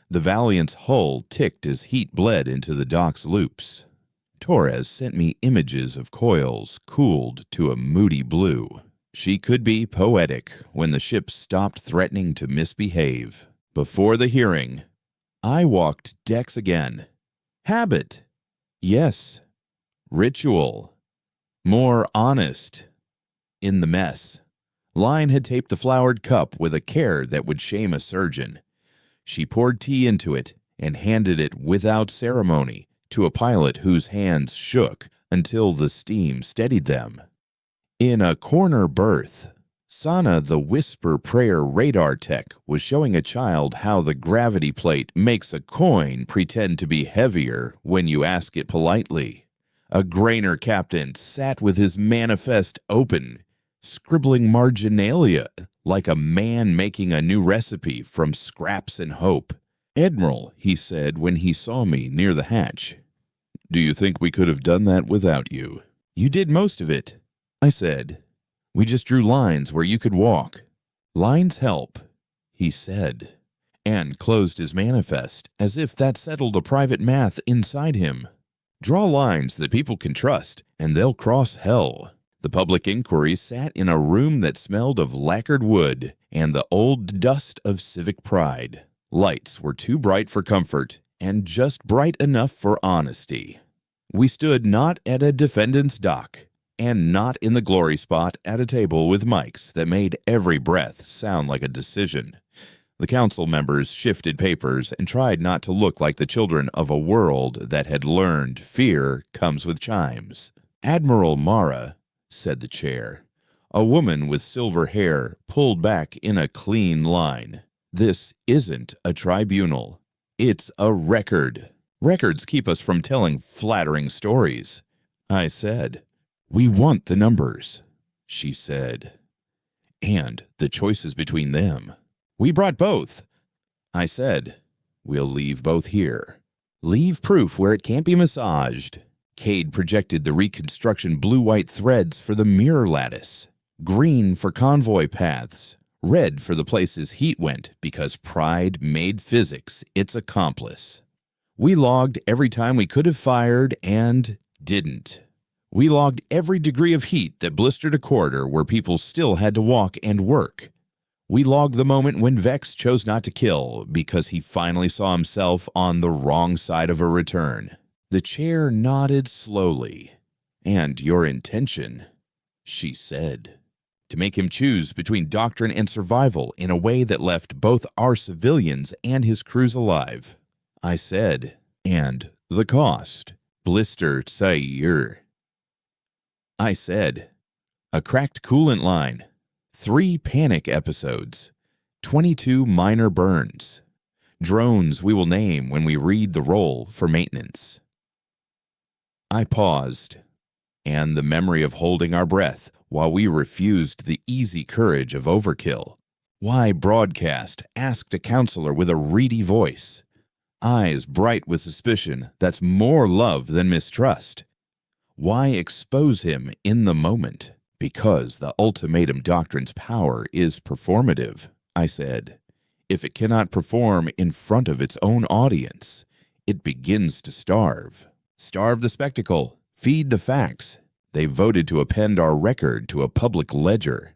The Valiant's hull ticked as heat bled into the dock's loops. Torres sent me images of coils cooled to a moody blue. She could be poetic when the ship stopped threatening to misbehave. Before the hearing, I walked decks again. Habit. Yes. Ritual. More honest. In the mess, Line had taped the flowered cup with a care that would shame a surgeon. She poured tea into it and handed it without ceremony to a pilot whose hands shook until the steam steadied them. In a corner berth, Sana, the whisper prayer radar tech, was showing a child how the gravity plate makes a coin pretend to be heavier when you ask it politely. A grainer captain sat with his manifest open, scribbling marginalia like a man making a new recipe from scraps and hope. "Admiral," he said when he saw me near the hatch, "do you think we could have done that without you?" "You did most of it," I said. "We just drew lines where you could walk." "Lines help," he said, and closed his manifest as if that settled a private math inside him. "Draw lines that people can trust, and they'll cross hell." The public inquiry sat in a room that smelled of lacquered wood and the old dust of civic pride. Lights were too bright for comfort and just bright enough for honesty. We stood not at a defendant's dock, and not in the glory spot at a table with mics that made every breath sound like a decision. The council members shifted papers and tried not to look like the children of a world that had learned fear comes with chimes. "Admiral Mara," said the chair. A woman with silver hair pulled back in a clean line. "This isn't a tribunal. It's a record. Records keep us from telling flattering stories." I said. "We want the numbers," she said, "and the choices between them." "We brought both." I said, "We'll leave both here. Leave proof where it can't be massaged." Cade projected the reconstruction blue-white threads for the mirror lattice, green for convoy paths, red for the places heat went because pride made physics its accomplice. We logged every time we could have fired and didn't. We logged every degree of heat that blistered a corridor where people still had to walk and work. We logged the moment when Vex chose not to kill because he finally saw himself on the wrong side of a return. The chair nodded slowly. "And your intention," she said, "to make him choose between doctrine and survival in a way that left both our civilians and his crews alive." I said, "And the cost, blister Tsair." I said, "A cracked coolant line, 3 panic episodes, 22 minor burns, drones we will name when we read the roll for maintenance." I paused, and the memory of holding our breath while we refused the easy courage of overkill. Why broadcast? Asked a counselor with a reedy voice. Eyes bright with suspicion that's more love than mistrust. Why expose him in the moment? Because the ultimatum doctrine's power is performative, I said. If it cannot perform in front of its own audience, it begins to starve. Starve the spectacle, feed the facts. They voted to append our record to a public ledger.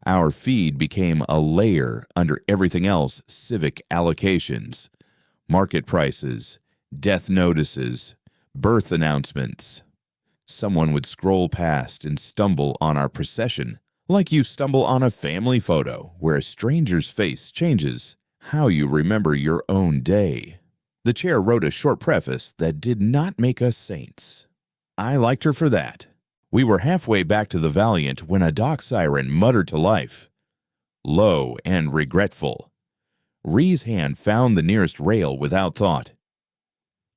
Our feed became a layer under everything else civic allocations, market prices, death notices, birth announcements. Someone would scroll past and stumble on our procession, like you stumble on a family photo where a stranger's face changes how you remember your own day. The chair wrote a short preface that did not make us saints. I liked her for that. We were halfway back to the Valiant when a dock siren muttered to life. Low and regretful. Ree's hand found the nearest rail without thought.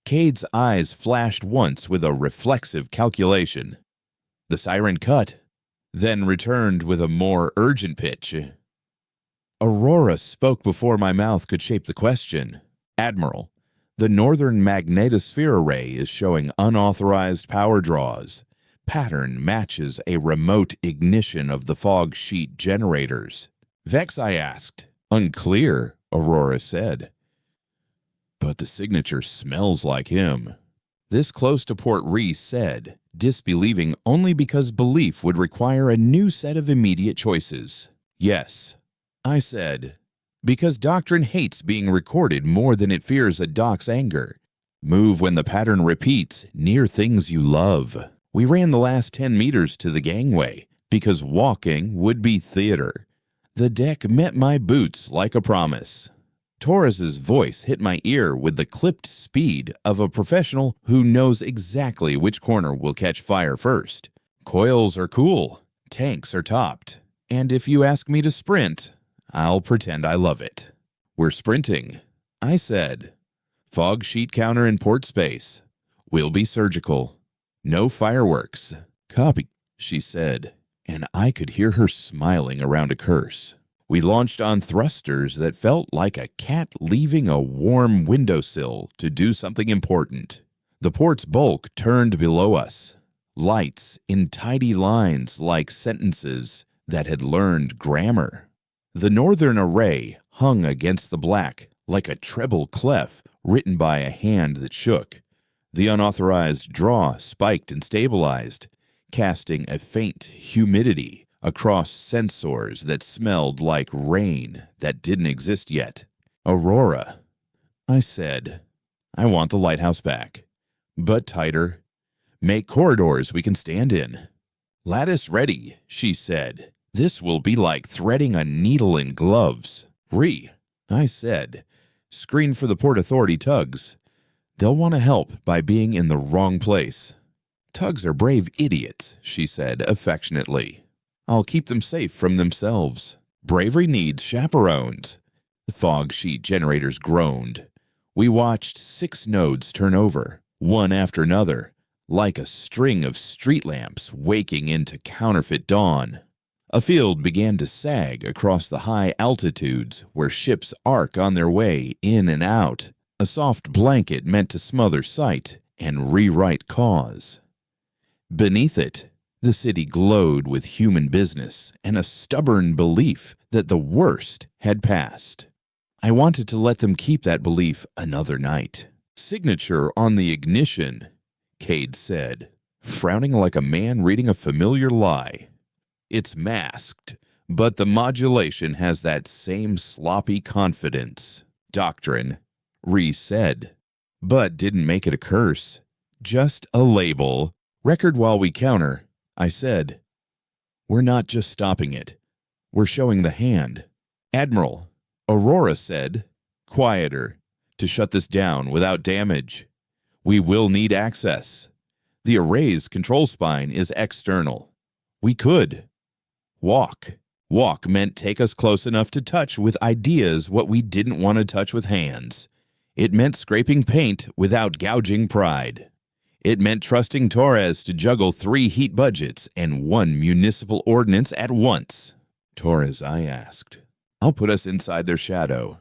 Cade's eyes flashed once with a reflexive calculation. The siren cut, then returned with a more urgent pitch. Aurora spoke before my mouth could shape the question. Admiral, the northern magnetosphere array is showing unauthorized power draws. Pattern matches a remote ignition of the fog sheet generators. Vex, I asked. Unclear, Aurora said. But the signature smells like him. This close to Port Reese said, disbelieving only because belief would require a new set of immediate choices. Yes, I said, because doctrine hates being recorded more than it fears a doc's anger. Move when the pattern repeats, near things you love. We ran the last 10 meters to the gangway, because walking would be theater. The deck met my boots like a promise. Torres's voice hit my ear with the clipped speed of a professional who knows exactly which corner will catch fire first. Coils are cool, tanks are topped, and if you ask me to sprint, I'll pretend I love it. We're sprinting, I said. Fog sheet counter in port space. We'll be surgical. No fireworks. Copy, she said, and I could hear her smiling around a curse. We launched on thrusters that felt like a cat leaving a warm windowsill to do something important. The port's bulk turned below us. Lights in tidy lines like sentences that had learned grammar. The northern array hung against the black like a treble clef written by a hand that shook. The unauthorized draw spiked and stabilized, casting a faint humidity across sensors that smelled like rain that didn't exist yet. Aurora, I said. I want the lighthouse back, but tighter. Make corridors we can stand in. Lattice ready, she said. This will be like threading a needle in gloves. I said. Screen for the Port Authority tugs. They'll want to help by being in the wrong place. Tugs are brave idiots, she said affectionately. I'll keep them safe from themselves. Bravery needs chaperones. The fog sheet generators groaned. We watched 6 nodes turn over, one after another, like a string of street lamps waking into counterfeit dawn. A field began to sag across the high altitudes where ships arc on their way in and out, a soft blanket meant to smother sight and rewrite cause. Beneath it, the city glowed with human business and a stubborn belief that the worst had passed. I wanted to let them keep that belief another night. Signature on the ignition, Cade said, frowning like a man reading a familiar lie. It's masked, but the modulation has that same sloppy confidence. Doctrine, Rhys said, but didn't make it a curse. Just a label. Record while we counter, I said. We're not just stopping it. We're showing the hand. Admiral, Aurora said, quieter, to shut this down without damage. We will need access. The array's control spine is external. We could. Walk. Walk meant take us close enough to touch with ideas what we didn't want to touch with hands. It meant scraping paint without gouging pride. It meant trusting Torres to juggle 3 heat budgets and 1 municipal ordinance at once. Torres, I asked. I'll put us inside their shadow,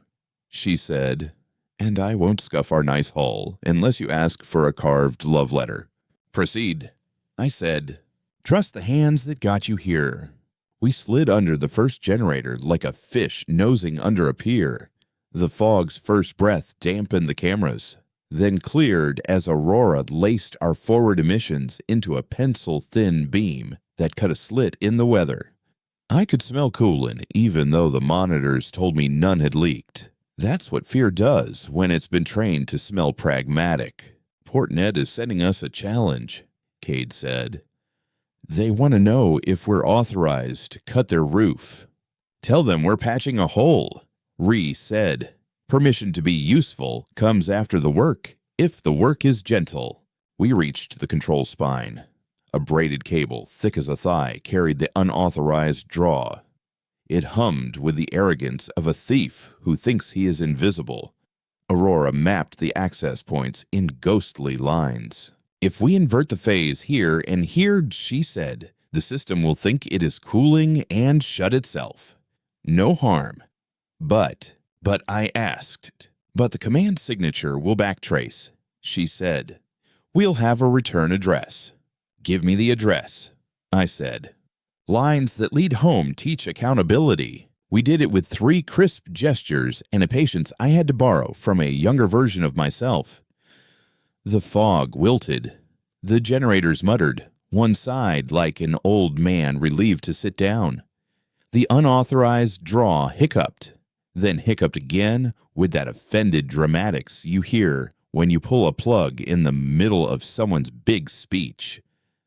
she said, and I won't scuff our nice hull unless you ask for a carved love letter. Proceed, I said. Trust the hands that got you here. We slid under the first generator like a fish nosing under a pier. The fog's first breath dampened the cameras, then cleared as Aurora laced our forward emissions into a pencil-thin beam that cut a slit in the weather. I could smell coolant even though the monitors told me none had leaked. That's what fear does when it's been trained to smell pragmatic. Portnet is sending us a challenge, Cade said. They want to know if we're authorized to cut their roof. Tell them we're patching a hole, Rhys said. Permission to be useful comes after the work, if the work is gentle. We reached the control spine. A braided cable, thick as a thigh, carried the unauthorized draw. It hummed with the arrogance of a thief who thinks he is invisible. Aurora mapped the access points in ghostly lines. If we invert the phase here and here, she said, the system will think it is cooling and shut itself. No harm. But I asked. But the command signature will backtrace, she said. We'll have a return address. Give me the address, I said. Lines that lead home teach accountability. We did it with 3 crisp gestures and a patience I had to borrow from a younger version of myself. The fog wilted. The generators muttered, one side like an old man relieved to sit down. The unauthorized draw hiccuped, then hiccuped again with that offended dramatics you hear when you pull a plug in the middle of someone's big speech.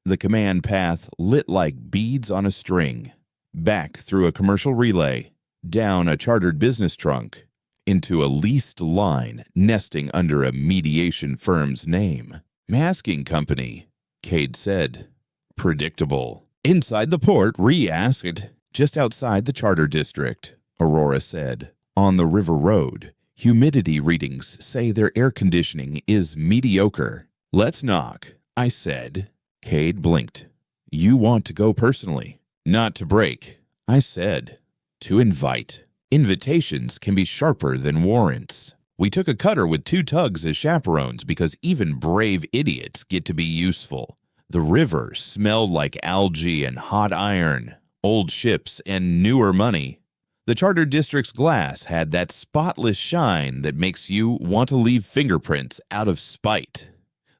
The command path lit like beads on a string. Back through a commercial relay, down a chartered business trunk, into a leased line nesting under a mediation firm's name. Masking company, Cade said. Predictable. Inside the port, Ree asked. Just outside the charter district, Aurora said. On the river road, humidity readings say their air conditioning is mediocre. Let's knock, I said. Cade blinked. You want to go personally? Not to break, I said. To invite. Invitations can be sharper than warrants. We took a cutter with 2 tugs as chaperones because even brave idiots get to be useful. The river smelled like algae and hot iron, old ships and newer money. The charter district's glass had that spotless shine that makes you want to leave fingerprints out of spite.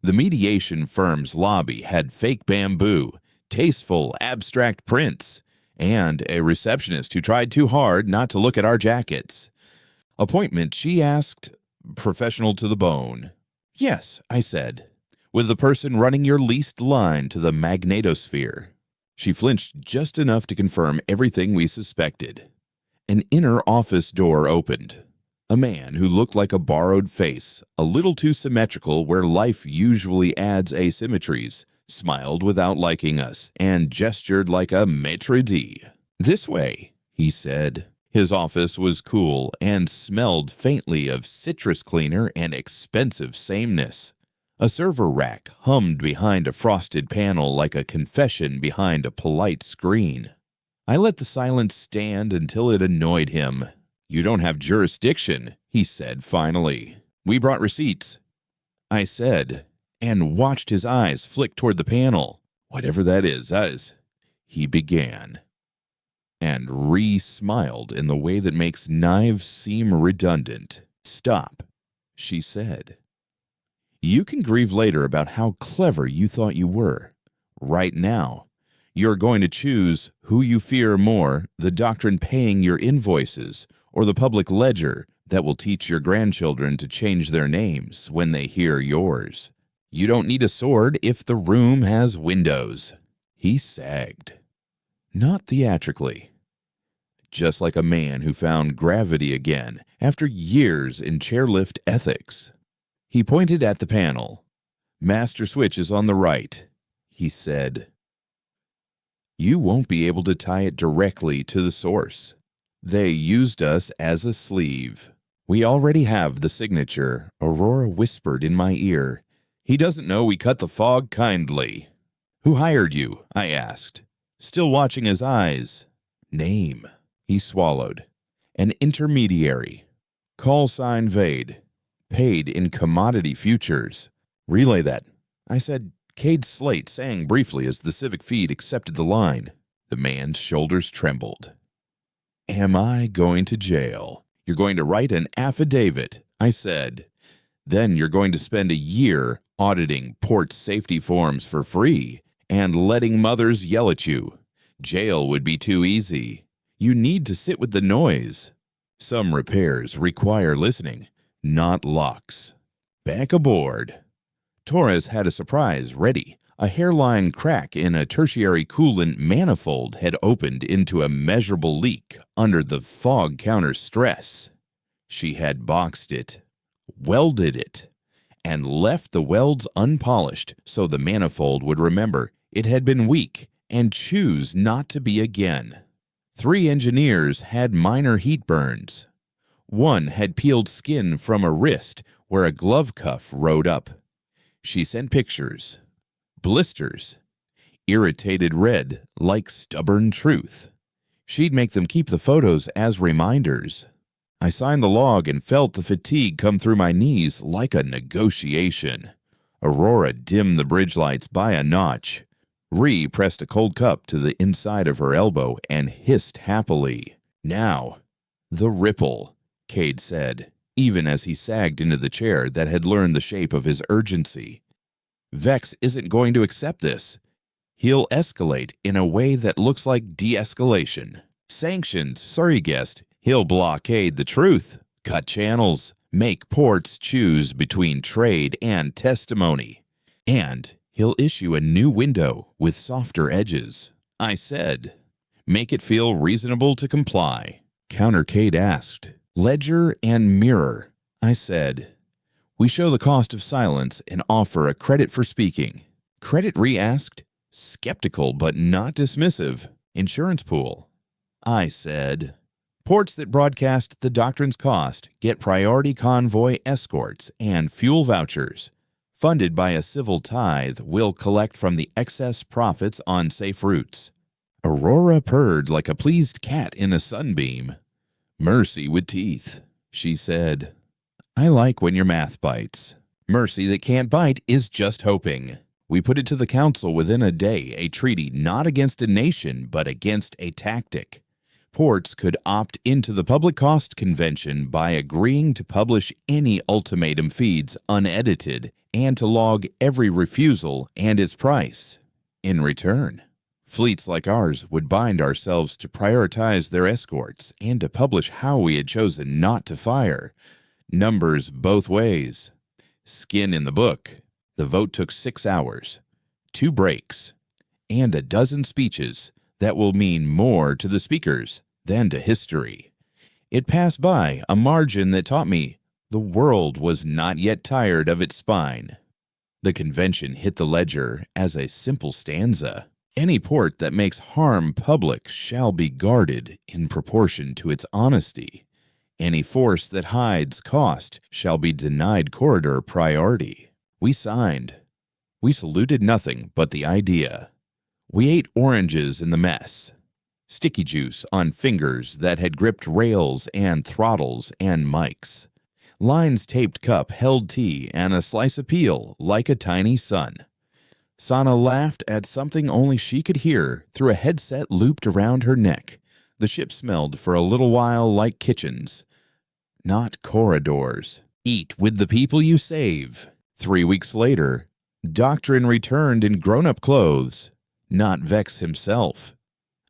The mediation firm's lobby had fake bamboo, tasteful abstract prints, and a receptionist who tried too hard not to look at our jackets. Appointment, she asked, professional to the bone. Yes, I said, with the person running your leased line to the magnetosphere. She flinched just enough to confirm everything we suspected. An inner office door opened. A man who looked like a borrowed face, a little too symmetrical where life usually adds asymmetries, smiled without liking us, and gestured like a maitre d'. This way, he said. His office was cool and smelled faintly of citrus cleaner and expensive sameness. A server rack hummed behind a frosted panel like a confession behind a polite screen. I let the silence stand until it annoyed him. You don't have jurisdiction, he said finally. We brought receipts, I said, and watched his eyes flick toward the panel. Whatever that is, he began. And Ree smiled in the way that makes knives seem redundant. Stop, she said. You can grieve later about how clever you thought you were. Right now, you're going to choose who you fear more, the doctrine paying your invoices, or the public ledger that will teach your grandchildren to change their names when they hear yours. You don't need a sword if the room has windows. He sagged. Not theatrically. Just like a man who found gravity again after years in chairlift ethics. He pointed at the panel. Master switch is on the right, he said. You won't be able to tie it directly to the source. They used us as a sleeve. We already have the signature, Aurora whispered in my ear. He doesn't know we cut the fog kindly. Who hired you? I asked, still watching his eyes. Name, he swallowed. An intermediary. Call sign Vade. Paid in commodity futures. Relay that. I said. Cade's slate sang briefly as the civic feed accepted the line. The man's shoulders trembled. Am I going to jail? You're going to write an affidavit, I said. Then you're going to spend a year auditing port safety forms for free and letting mothers yell at you. Jail would be too easy. You need to sit with the noise. Some repairs require listening, not locks. Back aboard. Torres had a surprise ready. A hairline crack in a tertiary coolant manifold had opened into a measurable leak under the fog counter's stress. She had boxed it, welded it, and left the welds unpolished so the manifold would remember it had been weak and choose not to be again. 3 engineers had minor heat burns. One had peeled skin from a wrist where a glove cuff rode up. She sent pictures. Blisters. Irritated red like stubborn truth. She'd make them keep the photos as reminders. I signed the log and felt the fatigue come through my knees like a negotiation. Aurora dimmed the bridge lights by a notch. Ree pressed a cold cup to the inside of her elbow and hissed happily. Now, the ripple, Cade said, even as he sagged into the chair that had learned the shape of his urgency. Vex isn't going to accept this. He'll escalate in a way that looks like de-escalation. Sanctions, sorry guest, he'll blockade the truth, cut channels, make ports choose between trade and testimony. And He'll issue a new window with softer edges. I said, make it feel reasonable to comply. Counter Cade asked, ledger and mirror. I said, we show the cost of silence and offer a credit for speaking. Credit re-asked, skeptical but not dismissive. Insurance pool. I said, ports that broadcast the doctrine's cost get priority convoy escorts and fuel vouchers. Funded by a civil tithe, will collect from the excess profits on safe routes. Aurora purred like a pleased cat in a sunbeam. Mercy with teeth, she said. I like when your math bites. Mercy that can't bite is just hoping. We put it to the council within a day, a treaty not against a nation, but against a tactic. Ports could opt into the Public Cost Convention by agreeing to publish any ultimatum feeds unedited and to log every refusal and its price. In return, fleets like ours would bind ourselves to prioritize their escorts and to publish how we had chosen not to fire. Numbers both ways. Skin in the book. The vote took 6 hours, 2 breaks, and a dozen speeches that will mean more to the speakers than to history. It passed by a margin that taught me the world was not yet tired of its spine. The convention hit the ledger as a simple stanza. Any port that makes harm public shall be guarded in proportion to its honesty. Any force that hides cost shall be denied corridor priority. We signed. We saluted nothing but the idea. We ate oranges in the mess. Sticky juice on fingers that had gripped rails and throttles and mics. Line's taped cup held tea and a slice of peel like a tiny sun. Sana laughed at something only she could hear through a headset looped around her neck. The ship smelled for a little while like kitchens, not corridors. Eat with the people you save. 3 weeks later, Doctrine returned in grown-up clothes, not Vex himself.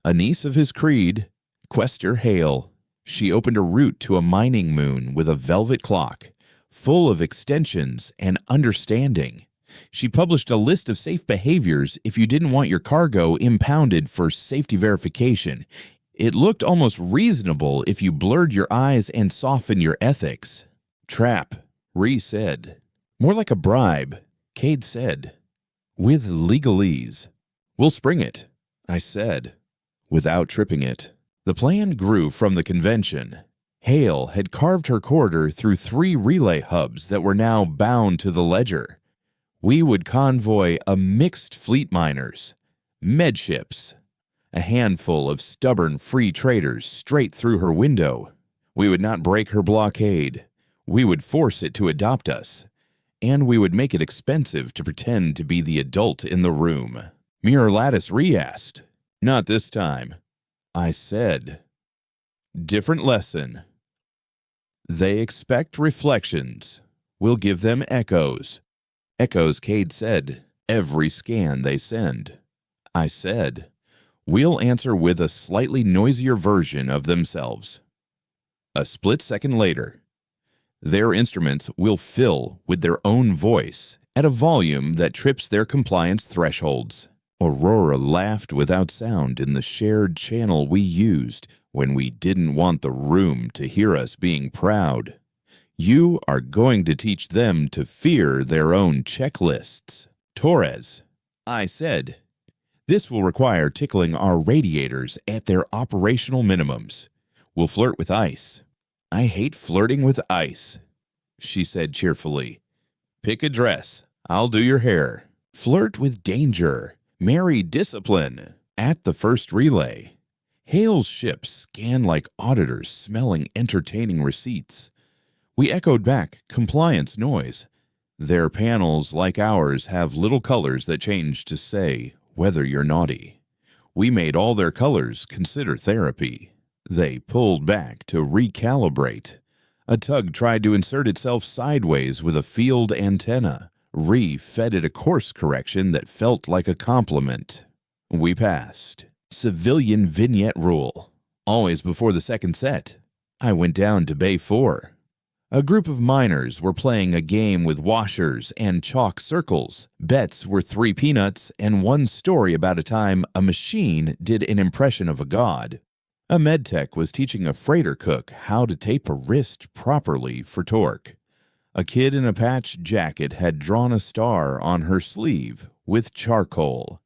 A niece of his creed, Quester Hale. She opened a route to a mining moon with a velvet clock, full of extensions and understanding. She published a list of safe behaviors if you didn't want your cargo impounded for safety verification. It looked almost reasonable if you blurred your eyes and softened your ethics. Trap, Ree said. More like a bribe, Cade said. With legalese. We'll spring it, I said, without tripping it. The plan grew from the convention. Hale had carved her corridor through 3 relay hubs that were now bound to the ledger. We would convoy a mixed fleet miners, medships, a handful of stubborn free traders straight through her window. We would not break her blockade. We would force it to adopt us, and we would make it expensive to pretend to be the adult in the room. Mirror Lattice re-asked. Not this time, I said. Different lesson. They expect reflections. We'll give them echoes. Echoes, Cade said. Every scan they send. I said. We'll answer with a slightly noisier version of themselves. A split second later, their instruments will fill with their own voice at a volume that trips their compliance thresholds. Aurora laughed without sound in the shared channel we used when we didn't want the room to hear us being proud. You are going to teach them to fear their own checklists. Torres, I said. This will require tickling our radiators at their operational minimums. We'll flirt with ice. I hate flirting with ice, she said cheerfully. Pick a dress. I'll do your hair. Flirt with danger. Marry discipline. At the first relay, Hale's ships scanned like auditors smelling entertaining receipts. We echoed back compliance noise. Their panels, like ours, have little colors that change to say whether you're naughty. We made all their colors consider therapy. They pulled back to recalibrate. A tug tried to insert itself sideways with a field antenna. Ree fed it a course correction that felt like a compliment. We passed. Civilian vignette rule. Always before the second set. I went down to Bay 4. A group of miners were playing a game with washers and chalk circles. Bets were 3 peanuts and one story about a time a machine did an impression of a god. A medtech was teaching a freighter cook how to tape a wrist properly for torque. A kid in a patch jacket had drawn a star on her sleeve with charcoal.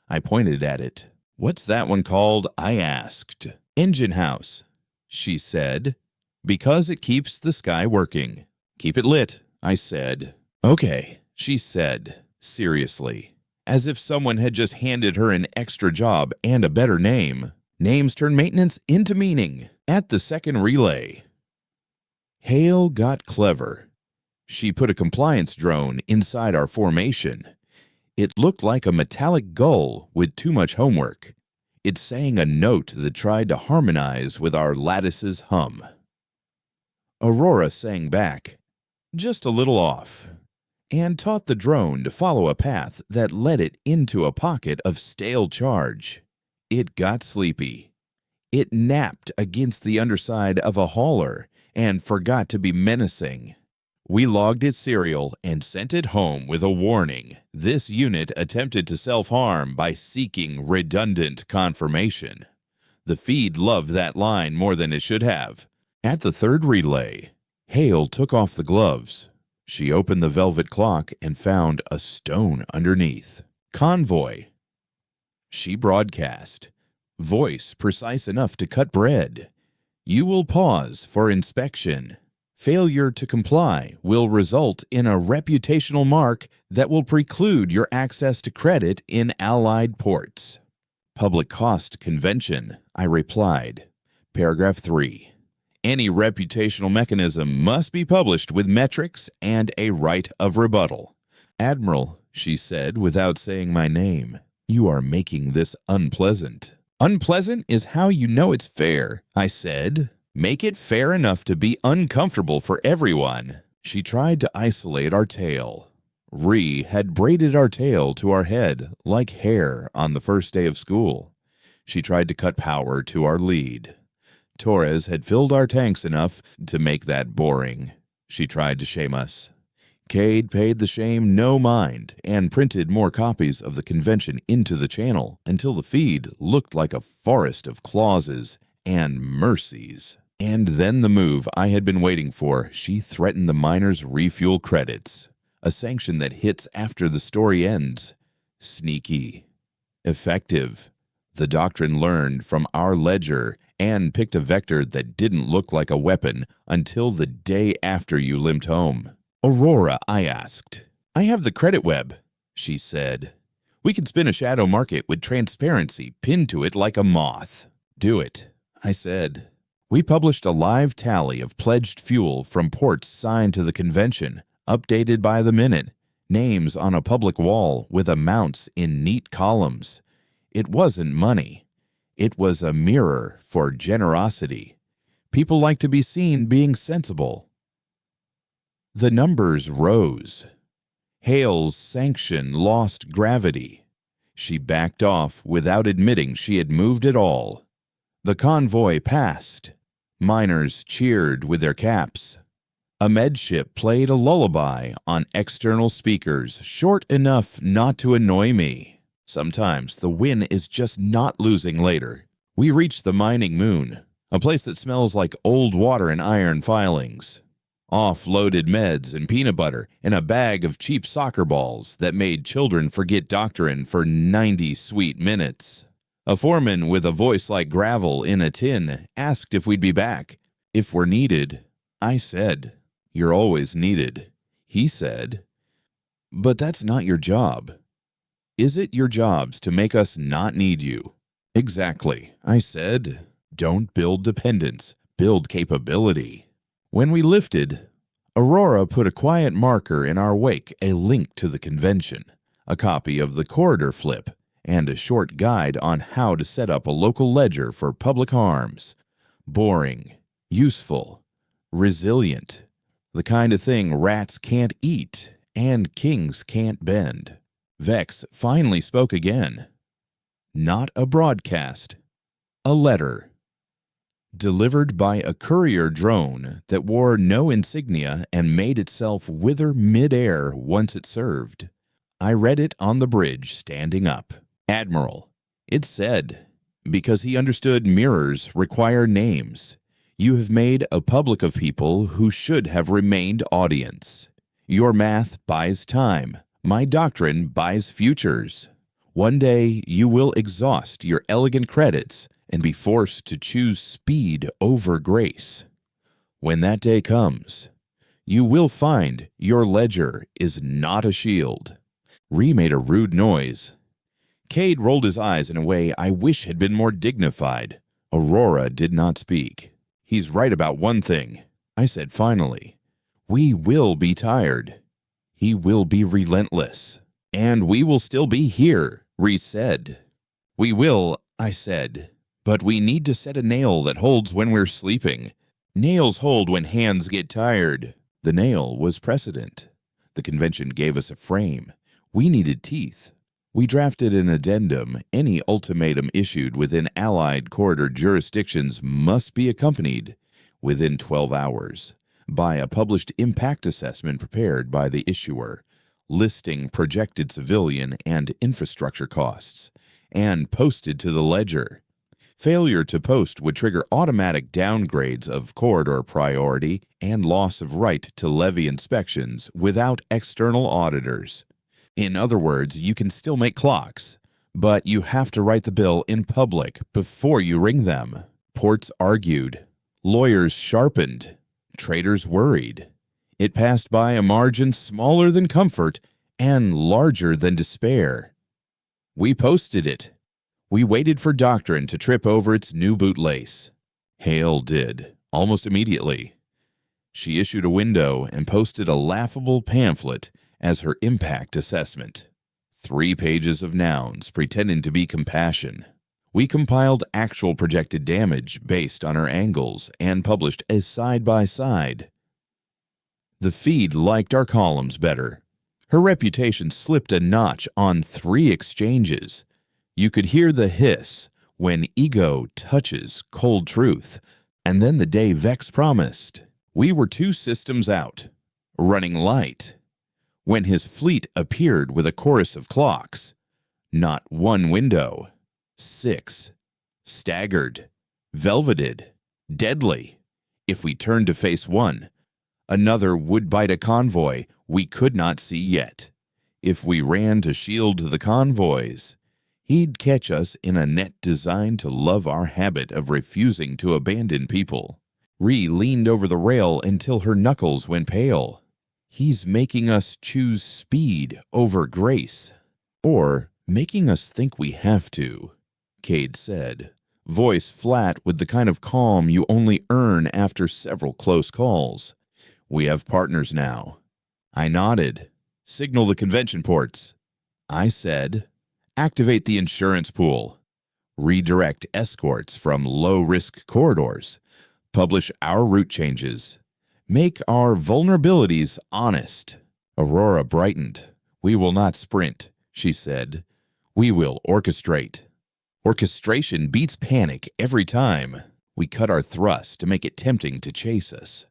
I pointed at it. "What's that one called?" I asked. "Engine house," she said. "Because it keeps the sky working." "Keep it lit," I said. "Okay," she said, seriously, as if someone had just handed her an extra job and a better name. Names turn maintenance into meaning. At the second relay, Hale got clever. She put a compliance drone inside our formation. It looked like a metallic gull with too much homework. It sang a note that tried to harmonize with our lattice's hum. Aurora sang back, just a little off, and taught the drone to follow a path that led it into a pocket of stale charge. It got sleepy. It napped against the underside of a hauler and forgot to be menacing. We logged its serial and sent it home with a warning. This unit attempted to self-harm by seeking redundant confirmation. The feed loved that line more than it should have. At the third relay, Hale took off the gloves. She opened the velvet clock and found a stone underneath. Convoy. She broadcast. Voice precise enough to cut bread. You will pause for inspection. Failure to comply will result in a reputational mark that will preclude your access to credit in allied ports. Public cost convention, I replied. Paragraph 3. Any reputational mechanism must be published with metrics and a right of rebuttal. Admiral, she said without saying my name, you are making this unpleasant. Unpleasant is how you know it's fair, I said. Make it fair enough to be uncomfortable for everyone. She tried to isolate our tail. Ree had braided our tail to our head like hair on the first day of school. She tried to cut power to our lead. Torres had filled our tanks enough to make that boring. She tried to shame us. Cade paid the shame no mind and printed more copies of the convention into the channel until the feed looked like a forest of clauses and mercies. And then the move I had been waiting for. She threatened the miners' refuel credits, a sanction that hits after the story ends. Sneaky. Effective. The doctrine learned from our ledger and picked a vector that didn't look like a weapon until the day after you limped home. Aurora, I asked. I have the credit web, she said. We can spin a shadow market with transparency pinned to it like a moth. Do it, I said. We published a live tally of pledged fuel from ports signed to the convention, updated by the minute, names on a public wall with amounts in neat columns. It wasn't money. It was a mirror for generosity. People like to be seen being sensible. The numbers rose. Hale's sanction lost gravity. She backed off without admitting she had moved at all. The convoy passed. Miners cheered with their caps. A medship played a lullaby on external speakers, short enough not to annoy me. Sometimes the win is just not losing later. We reached the mining moon, a place that smells like old water and iron filings. Off-loaded meds and peanut butter and a bag of cheap soccer balls that made children forget doctrine for 90 sweet minutes. A foreman with a voice like gravel in a tin asked if we'd be back. If we're needed, I said. You're always needed. He said, but that's not your job. Is it your job's to make us not need you? Exactly, I said. Don't build dependence, build capability. When we lifted, Aurora put a quiet marker in our wake, a link to the convention, a copy of the corridor flip, and a short guide on how to set up a local ledger for public harms. Boring, useful, resilient, the kind of thing rats can't eat and kings can't bend. Vex finally spoke again. Not a broadcast, a letter. Delivered by a courier drone that wore no insignia and made itself wither mid-air once it served. I read it on the bridge, standing up. Admiral, it said, because he understood mirrors require names. You have made a public of people who should have remained audience. Your math buys time. My doctrine buys futures. One day you will exhaust your elegant credits and be forced to choose speed over grace. When that day comes, you will find your ledger is not a shield. Ree made a rude noise. Cade rolled his eyes in a way I wish had been more dignified. Aurora did not speak. He's right about one thing, I said finally. We will be tired. He will be relentless. And we will still be here, Ree said. We will, I said. But we need to set a nail that holds when we're sleeping. Nails hold when hands get tired. The nail was precedent. The convention gave us a frame. We needed teeth. We drafted an addendum. Any ultimatum issued within Allied corridor jurisdictions must be accompanied, within 12 hours, by a published impact assessment prepared by the issuer, listing projected civilian and infrastructure costs, and posted to the ledger. Failure to post would trigger automatic downgrades of corridor priority and loss of right to levy inspections without external auditors. In other words, you can still make clocks, but you have to write the bill in public before you ring them. Ports argued. Lawyers sharpened. Traders worried. It passed by a margin smaller than comfort and larger than despair. We posted it. We waited for Doctrine to trip over its new bootlace. Hale did, almost immediately. She issued a window and posted a laughable pamphlet as her impact assessment. 3 pages of nouns pretending to be compassion. We compiled actual projected damage based on her angles and published a side-by-side. The feed liked our columns better. Her reputation slipped a notch on 3 exchanges. You could hear the hiss when ego touches cold truth, and then the day Vex promised. We were 2 systems out, running light, when his fleet appeared with a chorus of clocks. Not 1 window, 6. Staggered, velveted, deadly. If we turned to face one, another would bite a convoy we could not see yet. If we ran to shield the convoys, he'd catch us in a net designed to love our habit of refusing to abandon people. Ree leaned over the rail until her knuckles went pale. He's making us choose speed over grace. Or making us think we have to, Cade said, voice flat with the kind of calm you only earn after several close calls. We have partners now. I nodded. Signal the convention ports. I said, activate the insurance pool. Redirect escorts from low-risk corridors. Publish our route changes. Make our vulnerabilities honest. Aurora brightened. We will not sprint, she said. We will orchestrate. Orchestration beats panic every time. We cut our thrust to make it tempting to chase us.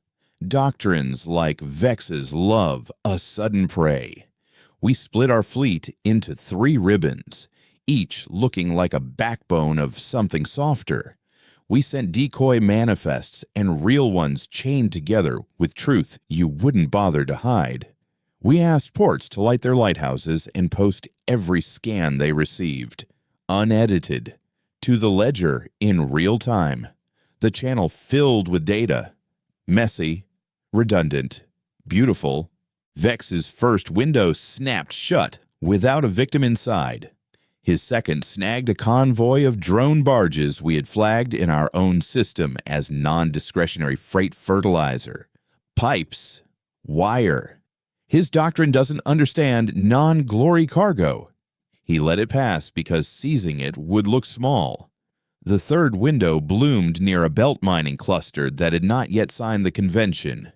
Doctrines like Vex's love a sudden prey. We split our fleet into 3 ribbons, each looking like a backbone of something softer. We sent decoy manifests and real ones chained together with truth you wouldn't bother to hide. We asked ports to light their lighthouses and post every scan they received, unedited, to the ledger in real time. The channel filled with data. Messy, redundant, beautiful. Vex's first window snapped shut without a victim inside. His second snagged a convoy of drone barges we had flagged in our own system as non-discretionary freight fertilizer. Pipes. Wire. His doctrine doesn't understand non-glory cargo. He let it pass because seizing it would look small. The third window bloomed near a belt mining cluster that had not yet signed the convention.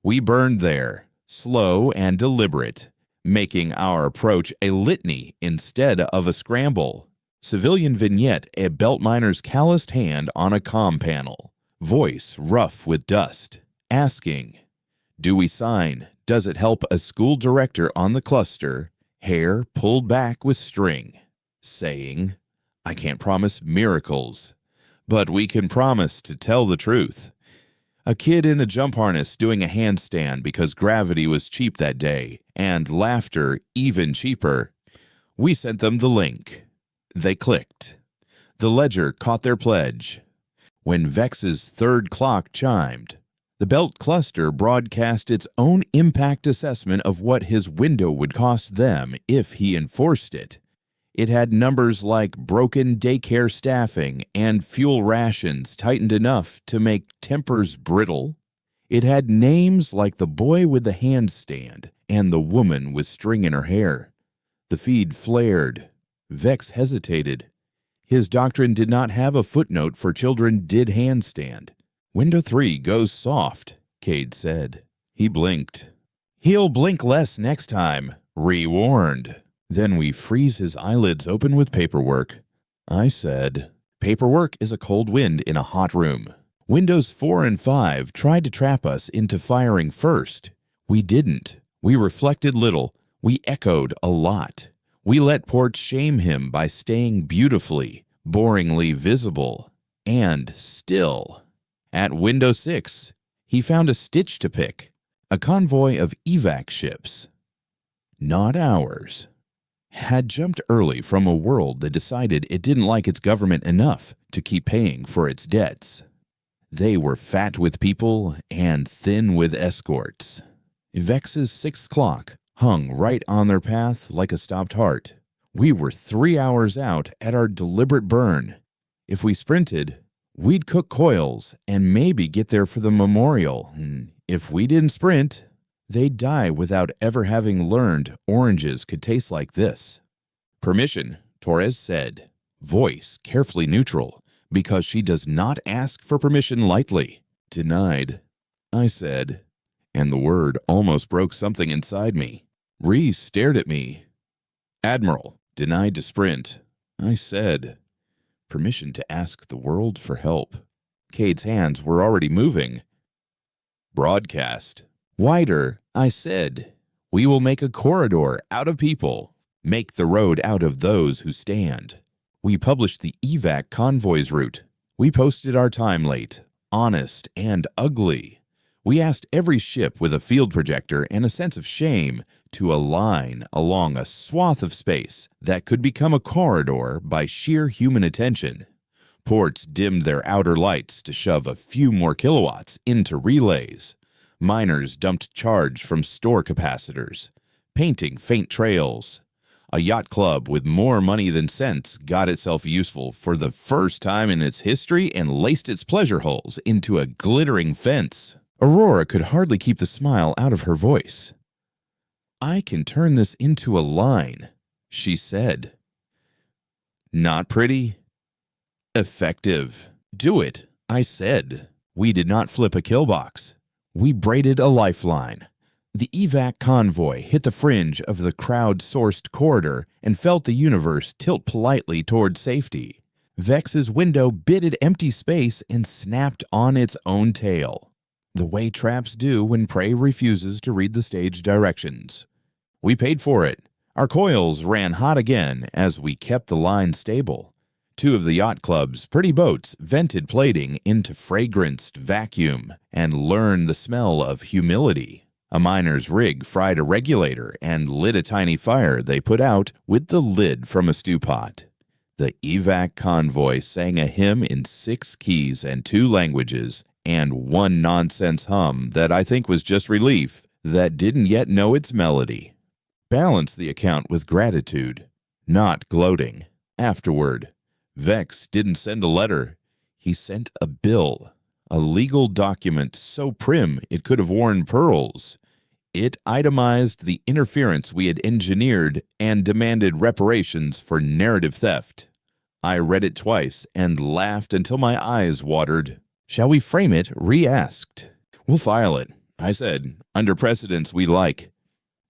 We burned there, slow and deliberate, making our approach a litany instead of a scramble. Civilian vignette, a belt miner's calloused hand on a comm panel. Voice rough with dust, asking, "Do we sign? Does it help a school director on the cluster? Hair pulled back with string." Saying, "I can't promise miracles, but we can promise to tell the truth." A kid in a jump harness doing a handstand because gravity was cheap that day, and laughter even cheaper. We sent them the link. They clicked. The ledger caught their pledge. When Vex's third clock chimed, the Belt Cluster broadcast its own impact assessment of what his window would cost them if he enforced it. It had numbers like broken daycare staffing and fuel rations tightened enough to make tempers brittle. It had names like the boy with the handstand and the woman with string in her hair. The feed flared. Vex hesitated. His doctrine did not have a footnote for children did handstand. "Window 3 goes soft," Cade said. He blinked. "He'll blink less next time," Ree warned. "Then we freeze his eyelids open with paperwork." I said, "Paperwork is a cold wind in a hot room. Windows 4 and 5 tried to trap us into firing first. We didn't. We reflected little. We echoed a lot. We let Port shame him by staying beautifully, boringly visible, and still. At Window 6, he found a stitch to pick, a convoy of evac ships. Not ours. Had jumped early from a world that decided it didn't like its government enough to keep paying for its debts. They were fat with people and thin with escorts. Vex's 6 clock hung right on their path like a stopped heart. We were 3 hours out at our deliberate burn. If we sprinted, we'd cook coils and maybe get there for the memorial. If we didn't sprint, they'd die without ever having learned oranges could taste like this. "Permission," Torres said, voice carefully neutral, because she does not ask for permission lightly. "Denied," I said, and the word almost broke something inside me. Ree stared at me. "Admiral, denied to sprint," I said. Permission to ask the world for help. Cade's hands were already moving. "Broadcast." "Wider," I said. "We will make a corridor out of people. Make the road out of those who stand." We published the evac convoy's route. We posted our time late, honest and ugly. We asked every ship with a field projector and a sense of shame to align along a swath of space that could become a corridor by sheer human attention. Ports dimmed their outer lights to shove a few more kilowatts into relays. Miners dumped charge from store capacitors, painting faint trails. A yacht club with more money than sense got itself useful for the first time in its history and laced its pleasure holes into a glittering fence. Aurora could hardly keep the smile out of her voice. "I can turn this into a line," she said. "Not pretty? Effective. Do it," I said. We did not flip a kill box. We braided a lifeline. The evac convoy hit the fringe of the crowd-sourced corridor and felt the universe tilt politely toward safety. Vex's window bitted empty space and snapped on its own tail, the way traps do when prey refuses to read the stage directions. We paid for it. Our coils ran hot again as we kept the line stable. 2 of the yacht club's pretty boats vented plating into fragranced vacuum and learned the smell of humility. A miner's rig fried a regulator and lit a tiny fire they put out with the lid from a stew pot. The evac convoy sang a hymn in 6 keys and 2 languages, and one nonsense hum that I think was just relief that didn't yet know its melody. Balance the account with gratitude, not gloating. Afterward, Vex didn't send a letter. He sent a bill, a legal document so prim it could have worn pearls. It itemized the interference we had engineered and demanded reparations for narrative theft. I read it twice and laughed until my eyes watered. "Shall we frame it?" Ree asked. "We'll file it," I said, "under precedents we like."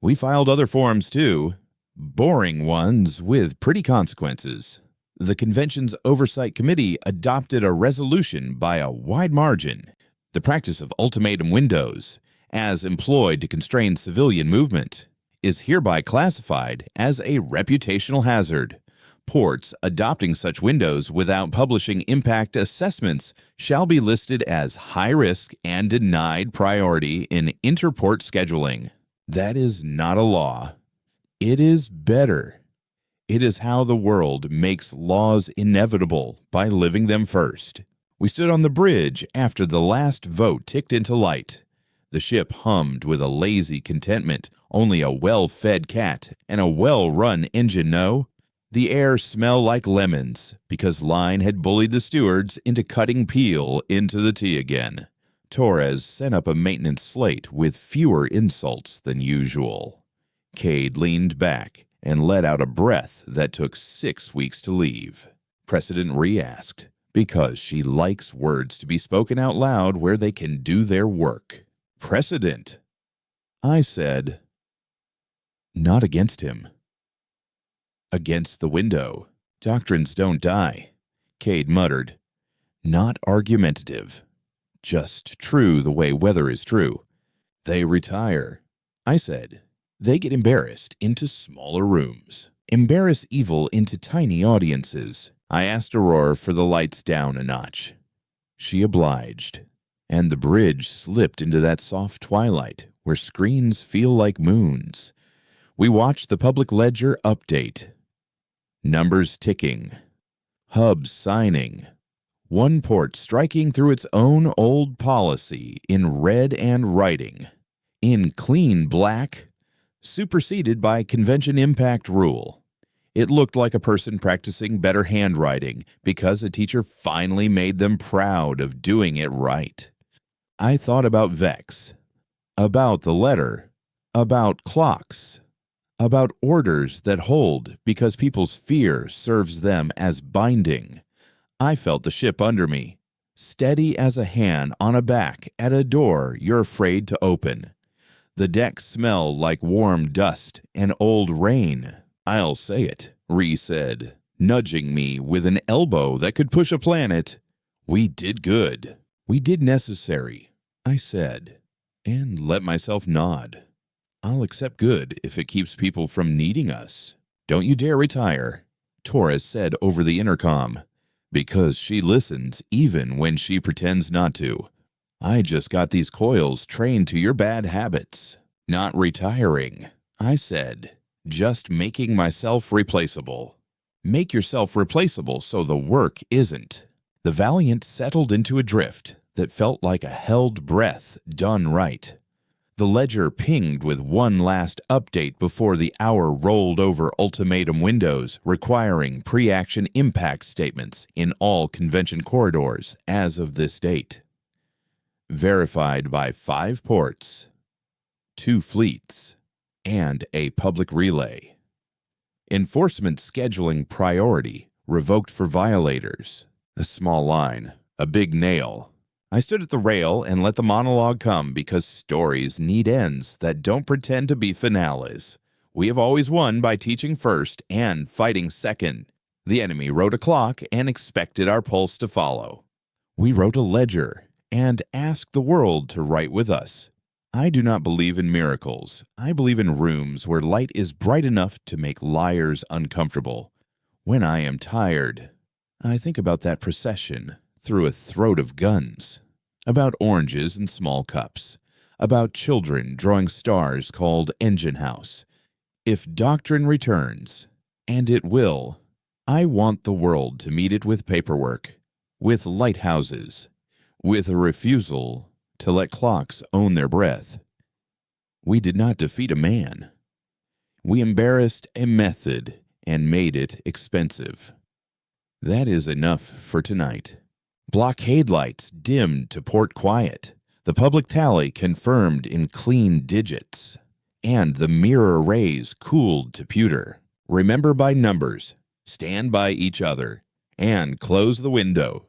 We filed other forms too, boring ones with pretty consequences. The convention's oversight committee adopted a resolution by a wide margin. The practice of ultimatum windows, as employed to constrain civilian movement, is hereby classified as a reputational hazard. Ports adopting such windows without publishing impact assessments shall be listed as high risk and denied priority in interport scheduling. That is not a law. It is better. It is how the world makes laws inevitable by living them first. We stood on the bridge after the last vote ticked into light. The ship hummed with a lazy contentment only a well-fed cat and a well-run engine know. The air smelled like lemons because Line had bullied the stewards into cutting Peel into the tea again. Torres sent up a maintenance slate with fewer insults than usual. Cade leaned back and let out a breath that took 6 weeks to leave. Precedent re-asked, because she likes words to be spoken out loud where they can do their work. Precedent. I said, not against him. Against the window. Doctrines don't die. Cade muttered. Not argumentative. Just true the way weather is true. They retire. I said. They get embarrassed into smaller rooms. Embarrass evil into tiny audiences. I asked Aurora for the lights down a notch. She obliged, and the bridge slipped into that soft twilight where screens feel like moons. We watched the public ledger update. Numbers ticking. Hubs signing. One port striking through its own old policy in red and writing. In clean black, superseded by convention impact rule. It looked like a person practicing better handwriting because a teacher finally made them proud of doing it right. I thought about Vex, about the letter, about clocks, about orders that hold because people's fear serves them as binding. I felt the ship under me, steady as a hand on a back at a door you're afraid to open. The deck smelled like warm dust and old rain. I'll say it, Ree said, nudging me with an elbow that could push a planet. We did good. We did necessary, I said, and let myself nod. I'll accept good if it keeps people from needing us. Don't you dare retire, Torres said over the intercom, because she listens even when she pretends not to. I just got these coils trained to your bad habits. Not retiring, I said, just making myself replaceable. Make yourself replaceable so the work isn't. The Valiant settled into a drift that felt like a held breath done right. The ledger pinged with one last update before the hour rolled over ultimatum windows requiring pre-action impact statements in all convention corridors as of this date. Verified by 5 ports, 2 fleets, and a public relay. Enforcement scheduling priority revoked for violators. A small line, a big nail. I stood at the rail and let the monologue come because stories need ends that don't pretend to be finales. We have always won by teaching first and fighting second. The enemy wrote a clock and expected our pulse to follow. We wrote a ledger and asked the world to write with us. I do not believe in miracles. I believe in rooms where light is bright enough to make liars uncomfortable. When I am tired, I think about that procession through a throat of guns, about oranges in small cups, about children drawing stars called Engine House. If doctrine returns, and it will, I want the world to meet it with paperwork, with lighthouses, with a refusal to let clocks own their breath. We did not defeat a man. We embarrassed a method and made it expensive. That is enough for tonight. Blockade lights dimmed to port quiet. The public tally confirmed in clean digits. And the mirror rays cooled to pewter. Remember by numbers. Stand by each other. And close the window.